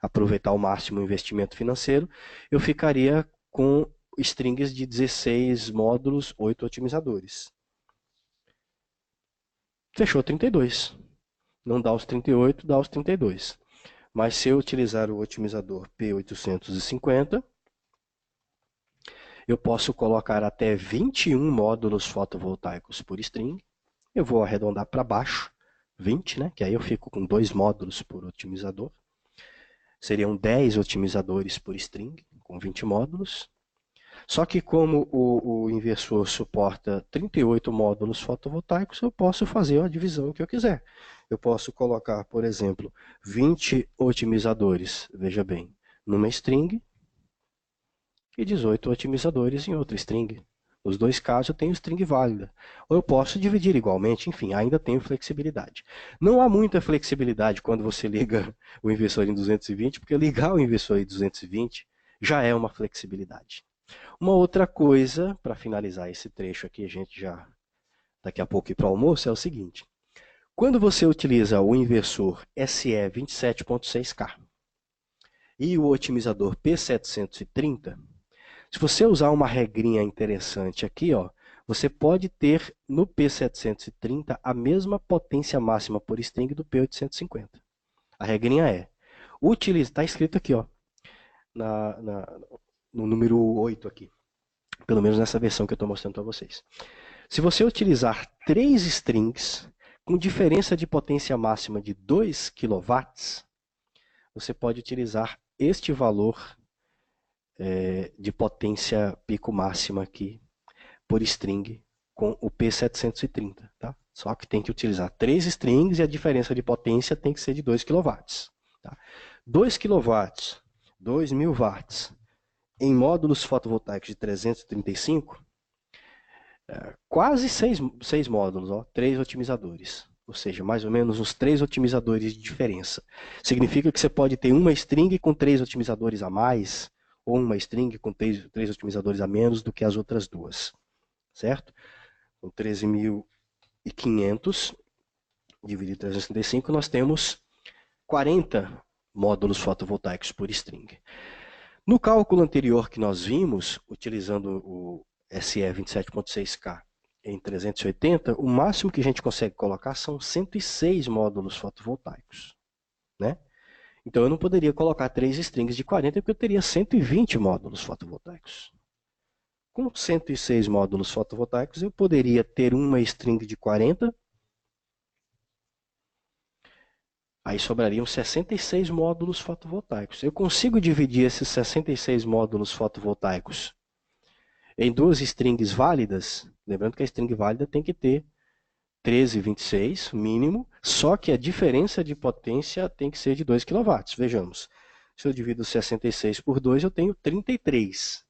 Speaker 1: aproveitar ao máximo o investimento financeiro, eu ficaria com strings de 16 módulos, 8 otimizadores. Fechou 32. Não dá os 38, dá os 32. Mas se eu utilizar o otimizador P850, eu posso colocar até 21 módulos fotovoltaicos por string. Eu vou arredondar para baixo, 20, né? Que aí eu fico com 2 módulos por otimizador. Seriam 10 otimizadores por string, com 20 módulos. Só que como o inversor suporta 38 módulos fotovoltaicos, eu posso fazer a divisão que eu quiser. Eu posso colocar, por exemplo, 20 otimizadores, veja bem, numa string e 18 otimizadores em outra string. Nos dois casos eu tenho string válida. Ou eu posso dividir igualmente, enfim, ainda tenho flexibilidade. Não há muita flexibilidade quando você liga o inversor em 220, porque ligar o inversor em 220 já é uma flexibilidade. Uma outra coisa, para finalizar esse trecho aqui, a gente já daqui a pouco ir para o almoço, é o seguinte. Quando você utiliza o inversor SE 27.6K e o otimizador P730, se você usar uma regrinha interessante aqui, ó, você pode ter no P730 a mesma potência máxima por string do P850. A regrinha é, está escrito aqui, ó, no número 8 aqui, pelo menos nessa versão que eu estou mostrando para vocês. Se você utilizar 3 strings com diferença de potência máxima de 2 kW, você pode utilizar este valor de potência pico máxima aqui por string com o P730. Tá? Só que tem que utilizar 3 strings e a diferença de potência tem que ser de 2 kW. Tá? 2 kW, 2.000 watts, em módulos fotovoltaicos de 335, quase 6 módulos, ó, 3 otimizadores. Ou seja, mais ou menos uns 3 otimizadores de diferença. Significa que você pode ter uma string com 3 otimizadores a mais, ou uma string com 3 otimizadores a menos do que as outras duas. Certo? Com 13.500 dividido por 365, nós temos 40 módulos fotovoltaicos por string. No cálculo anterior que nós vimos, utilizando o SE 27.6K em 380, o máximo que a gente consegue colocar são 106 módulos fotovoltaicos. Né? Então eu não poderia colocar 3 strings de 40 porque eu teria 120 módulos fotovoltaicos. Com 106 módulos fotovoltaicos, eu poderia ter uma string de 40, aí sobrariam 66 módulos fotovoltaicos. Eu consigo dividir esses 66 módulos fotovoltaicos em duas strings válidas, lembrando que a string válida tem que ter 13,26 mínimo, só que a diferença de potência tem que ser de 2 kW. Vejamos, se eu divido 66 por 2, eu tenho 33.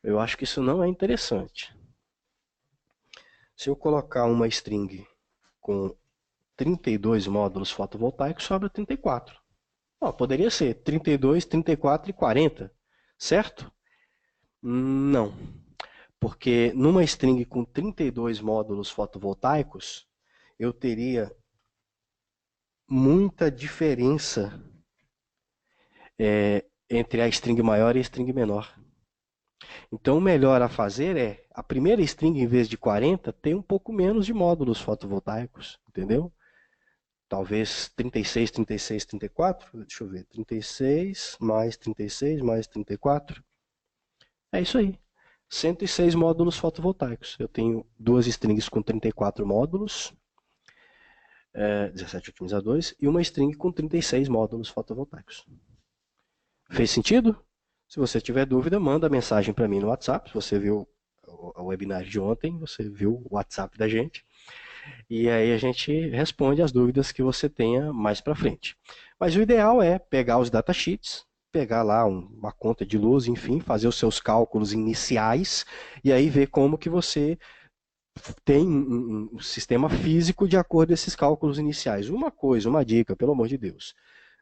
Speaker 1: Eu acho que isso não é interessante. Se eu colocar uma string com 32 módulos fotovoltaicos, sobra 34. Poderia ser 32, 34 e 40, certo? Não, porque numa string com 32 módulos fotovoltaicos, eu teria muita diferença entre a string maior e a string menor. Então, o melhor a fazer é, a primeira string, em vez de 40, ter um pouco menos de módulos fotovoltaicos, entendeu? Talvez 36, 36, 34, deixa eu ver, 36 mais 36 mais 34, é isso aí, 106 módulos fotovoltaicos. Eu tenho duas strings com 34 módulos, 17 otimizadores, e uma string com 36 módulos fotovoltaicos. Fez sentido? Se você tiver dúvida, manda mensagem para mim no WhatsApp. Se você viu o webinar de ontem, você viu o WhatsApp da gente. E aí a gente responde as dúvidas que você tenha mais para frente. Mas o ideal é pegar os datasheets, pegar lá uma conta de luz, enfim, fazer os seus cálculos iniciais e aí ver como que você tem um sistema físico de acordo com esses cálculos iniciais. Uma dica, pelo amor de Deus.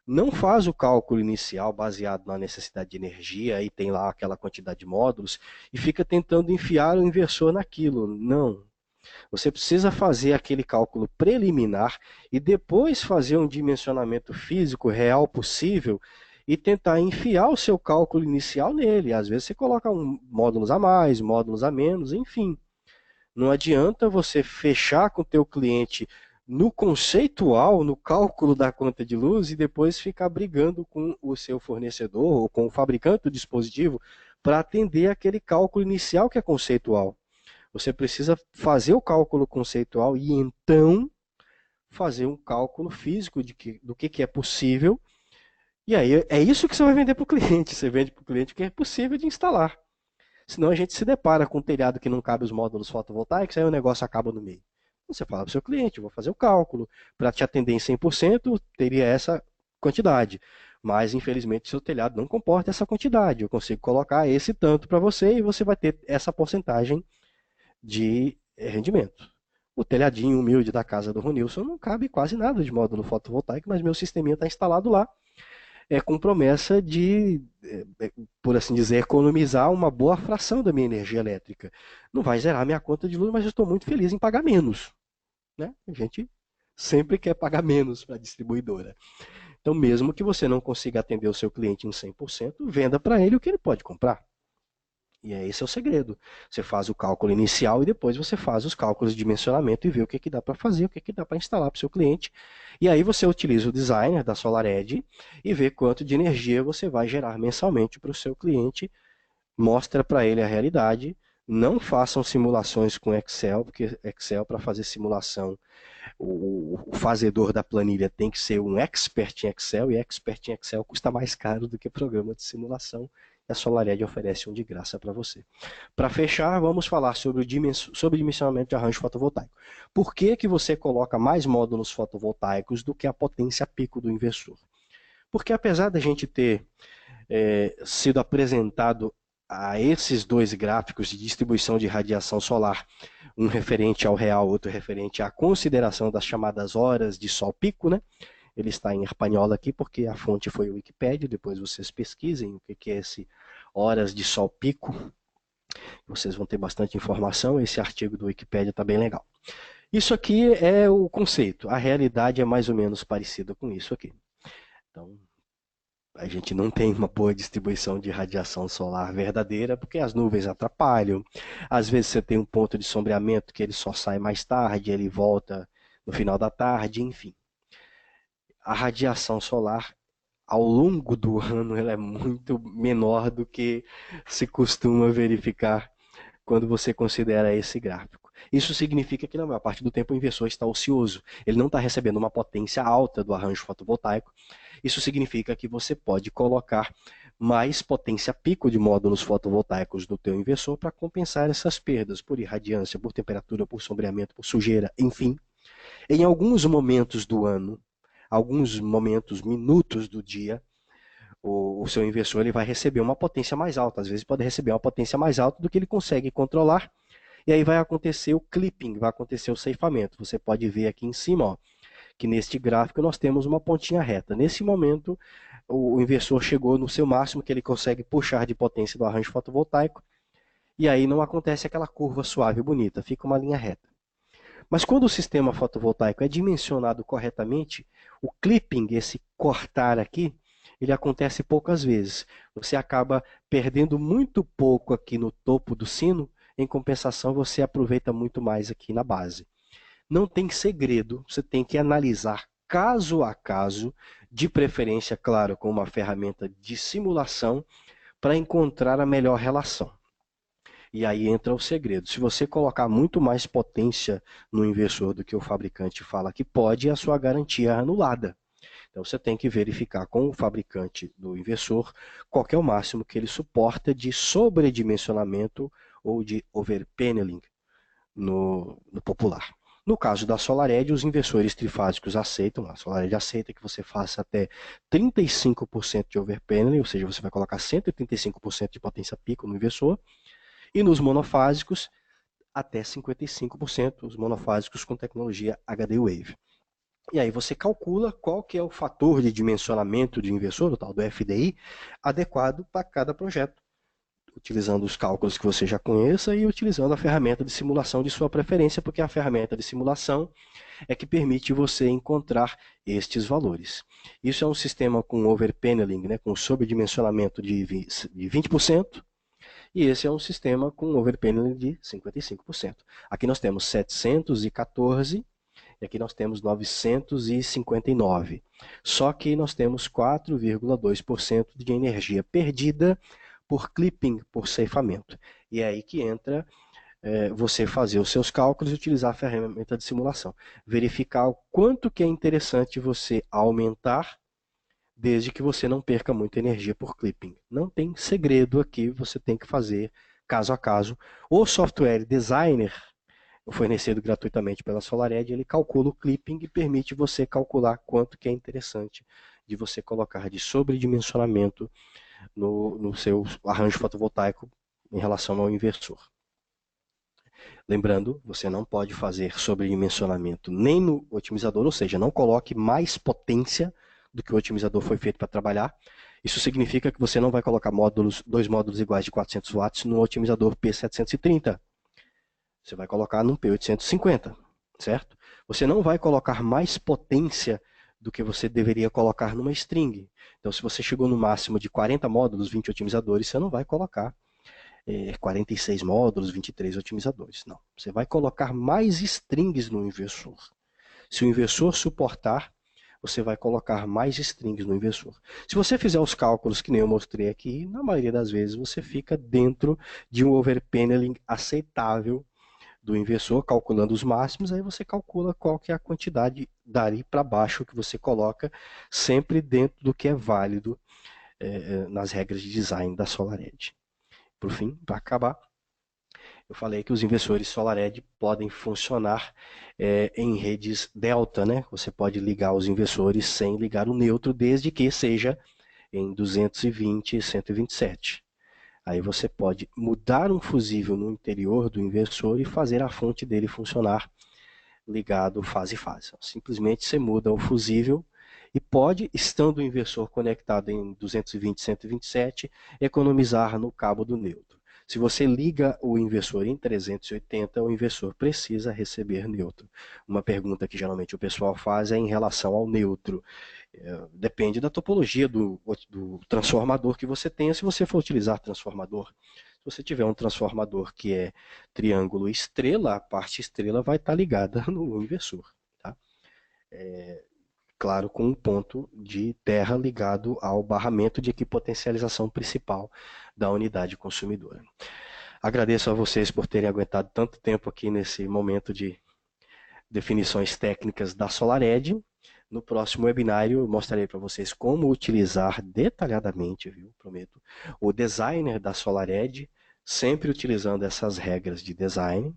Speaker 1: Não faz o cálculo inicial baseado na necessidade de energia, aí tem lá aquela quantidade de módulos, e fica tentando enfiar o inversor naquilo. Não. Você precisa fazer aquele cálculo preliminar e depois fazer um dimensionamento físico real possível e tentar enfiar o seu cálculo inicial nele. Às vezes você coloca módulos a mais, módulos a menos, enfim. Não adianta você fechar com o teu cliente no conceitual, no cálculo da conta de luz e depois ficar brigando com o seu fornecedor ou com o fabricante do dispositivo para atender aquele cálculo inicial que é conceitual. Você precisa fazer o cálculo conceitual e então fazer um cálculo físico do que é possível. E aí é isso que você vai vender para o cliente. Você vende para o cliente o que é possível de instalar. Senão a gente se depara com um telhado que não cabe os módulos fotovoltaicos, aí o negócio acaba no meio. Você fala para o seu cliente, eu vou fazer o cálculo, para te atender em 100%, teria essa quantidade. Mas, infelizmente, seu telhado não comporta essa quantidade. Eu consigo colocar esse tanto para você e você vai ter essa porcentagem de rendimento. O telhadinho humilde da casa do Ronilson não cabe quase nada de módulo fotovoltaico, mas meu sisteminha está instalado lá. com promessa de, por assim dizer, economizar uma boa fração da minha energia elétrica. Não vai zerar a minha conta de luz, mas eu estou muito feliz em pagar menos, né? A gente sempre quer pagar menos para a distribuidora. Então, mesmo que você não consiga atender o seu cliente em 100%, venda para ele o que ele pode comprar. E esse é o segredo. Você faz o cálculo inicial e depois você faz os cálculos de dimensionamento e vê o que dá para fazer, o que dá para instalar para o seu cliente. E aí você utiliza o designer da SolarEdge e vê quanto de energia você vai gerar mensalmente para o seu cliente, mostra para ele a realidade. Não façam simulações com Excel, porque Excel, para fazer simulação, o fazedor da planilha tem que ser um expert em Excel, e expert em Excel custa mais caro do que programa de simulação. E a SolarEdge oferece um de graça para você. Para fechar, vamos falar sobre o dimensionamento de arranjo fotovoltaico. Por que que você coloca mais módulos fotovoltaicos do que a potência pico do inversor? Porque apesar da gente ter sido apresentado a esses dois gráficos de distribuição de radiação solar, um referente ao real, outro referente à consideração das chamadas horas de sol pico, né? Ele está em espanhol aqui porque a fonte foi o Wikipedia, depois vocês pesquisem o que é esse horas de sol pico, vocês vão ter bastante informação, esse artigo do Wikipedia está bem legal. Isso aqui é o conceito, a realidade é mais ou menos parecida com isso aqui. Então, a gente não tem uma boa distribuição de radiação solar verdadeira, porque as nuvens atrapalham. Às vezes você tem um ponto de sombreamento que ele só sai mais tarde, ele volta no final da tarde, enfim. A radiação solar, ao longo do ano, ela é muito menor do que se costuma verificar quando você considera esse gráfico. Isso significa que na maior parte do tempo o inversor está ocioso. Ele não está recebendo uma potência alta do arranjo fotovoltaico. Isso significa que você pode colocar mais potência pico de módulos fotovoltaicos no teu inversor para compensar essas perdas por irradiância, por temperatura, por sombreamento, por sujeira, enfim. Em alguns momentos do ano, alguns momentos, minutos do dia, o seu inversor ele vai receber uma potência mais alta. Às vezes pode receber uma potência mais alta do que ele consegue controlar. E aí vai acontecer o clipping, vai acontecer o ceifamento. Você pode ver aqui em cima, ó, que neste gráfico nós temos uma pontinha reta. Nesse momento, o inversor chegou no seu máximo que ele consegue puxar de potência do arranjo fotovoltaico. E aí não acontece aquela curva suave e bonita, fica uma linha reta. Mas quando o sistema fotovoltaico é dimensionado corretamente, o clipping, esse cortar aqui, ele acontece poucas vezes. Você acaba perdendo muito pouco aqui no topo do sino, em compensação você aproveita muito mais aqui na base. Não tem segredo, você tem que analisar caso a caso, de preferência, claro, com uma ferramenta de simulação, para encontrar a melhor relação. E aí entra o segredo. Se você colocar muito mais potência no inversor do que o fabricante fala que pode, a sua garantia é anulada. Então você tem que verificar com o fabricante do inversor qual é o máximo que ele suporta de sobredimensionamento ou de overpaneling no popular. No caso da SolarEdge, os inversores trifásicos aceitam, a SolarEdge aceita que você faça até 35% de overpaneling, ou seja, você vai colocar 135% de potência pico no inversor, e nos monofásicos, até 55%, os monofásicos com tecnologia HD Wave. E aí você calcula qual que é o fator de dimensionamento de inversor, o tal do FDI, adequado para cada projeto, utilizando os cálculos que você já conheça e utilizando a ferramenta de simulação de sua preferência, porque a ferramenta de simulação é que permite você encontrar estes valores. Isso é um sistema com overpaneling, né, com sobredimensionamento de 20%, e esse é um sistema com overpaneling de 55%. Aqui nós temos 714 e aqui nós temos 959. Só que nós temos 4,2% de energia perdida por clipping, por ceifamento. E é aí que entra você fazer os seus cálculos e utilizar a ferramenta de simulação. Verificar o quanto que é interessante você aumentar, desde que você não perca muita energia por clipping. Não tem segredo aqui, você tem que fazer caso a caso. O software designer, fornecido gratuitamente pela SolarEdge, ele calcula o clipping e permite você calcular quanto que é interessante de você colocar de sobredimensionamento no seu arranjo fotovoltaico em relação ao inversor. Lembrando, você não pode fazer sobredimensionamento nem no otimizador, ou seja, não coloque mais potência do que o otimizador foi feito para trabalhar. Isso significa que você não vai colocar dois módulos iguais de 400 watts no otimizador P730. Você vai colocar num P850, certo? Você não vai colocar mais potência do que você deveria colocar numa string. Então, se você chegou no máximo de 40 módulos, 20 otimizadores, você não vai colocar 46 módulos, 23 otimizadores. Não. Você vai colocar mais strings no inversor. Se o inversor suportar, você vai colocar mais strings no inversor. Se você fizer os cálculos que nem eu mostrei aqui, na maioria das vezes você fica dentro de um overpanneling aceitável do inversor, calculando os máximos, aí você calcula qual que é a quantidade dali para baixo que você coloca, sempre dentro do que é válido nas regras de design da SolarEdge. Por fim, para acabar, eu falei que os inversores SolarEdge podem funcionar em redes delta, né? Você pode ligar os inversores sem ligar o neutro, desde que seja em 220 e 127. Aí você pode mudar um fusível no interior do inversor e fazer a fonte dele funcionar ligado fase a fase. Simplesmente você muda o fusível e pode, estando o inversor conectado em 220, 127, economizar no cabo do neutro. Se você liga o inversor em 380, o inversor precisa receber neutro. Uma pergunta que geralmente o pessoal faz é em relação ao neutro. Depende da topologia do transformador que você tenha, se você for utilizar transformador. Se você tiver um transformador que é triângulo estrela, a parte estrela vai estar ligada no inversor. Tá? Claro, com um ponto de terra ligado ao barramento de equipotencialização principal da unidade consumidora. Agradeço a vocês por terem aguentado tanto tempo aqui nesse momento de definições técnicas da SolarEdge. No próximo webinário eu mostrarei para vocês como utilizar detalhadamente, viu, prometo, o designer da SolarEdge, sempre utilizando essas regras de design.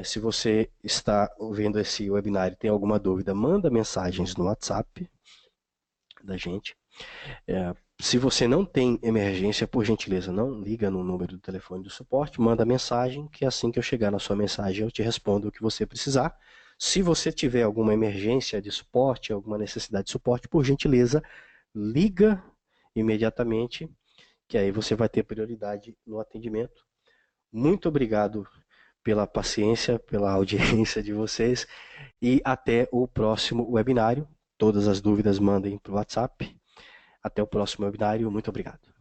Speaker 1: Se você está vendo esse webinário e tem alguma dúvida, manda mensagens no WhatsApp da gente. Se você não tem emergência, por gentileza, não liga no número do telefone do suporte, manda mensagem, que assim que eu chegar na sua mensagem eu te respondo o que você precisar. Se você tiver alguma emergência de suporte, alguma necessidade de suporte, por gentileza, liga imediatamente, que aí você vai ter prioridade no atendimento. Muito obrigado pela paciência, pela audiência de vocês e até o próximo webinário. Todas as dúvidas mandem para o WhatsApp. Até o próximo webinário. Muito obrigado.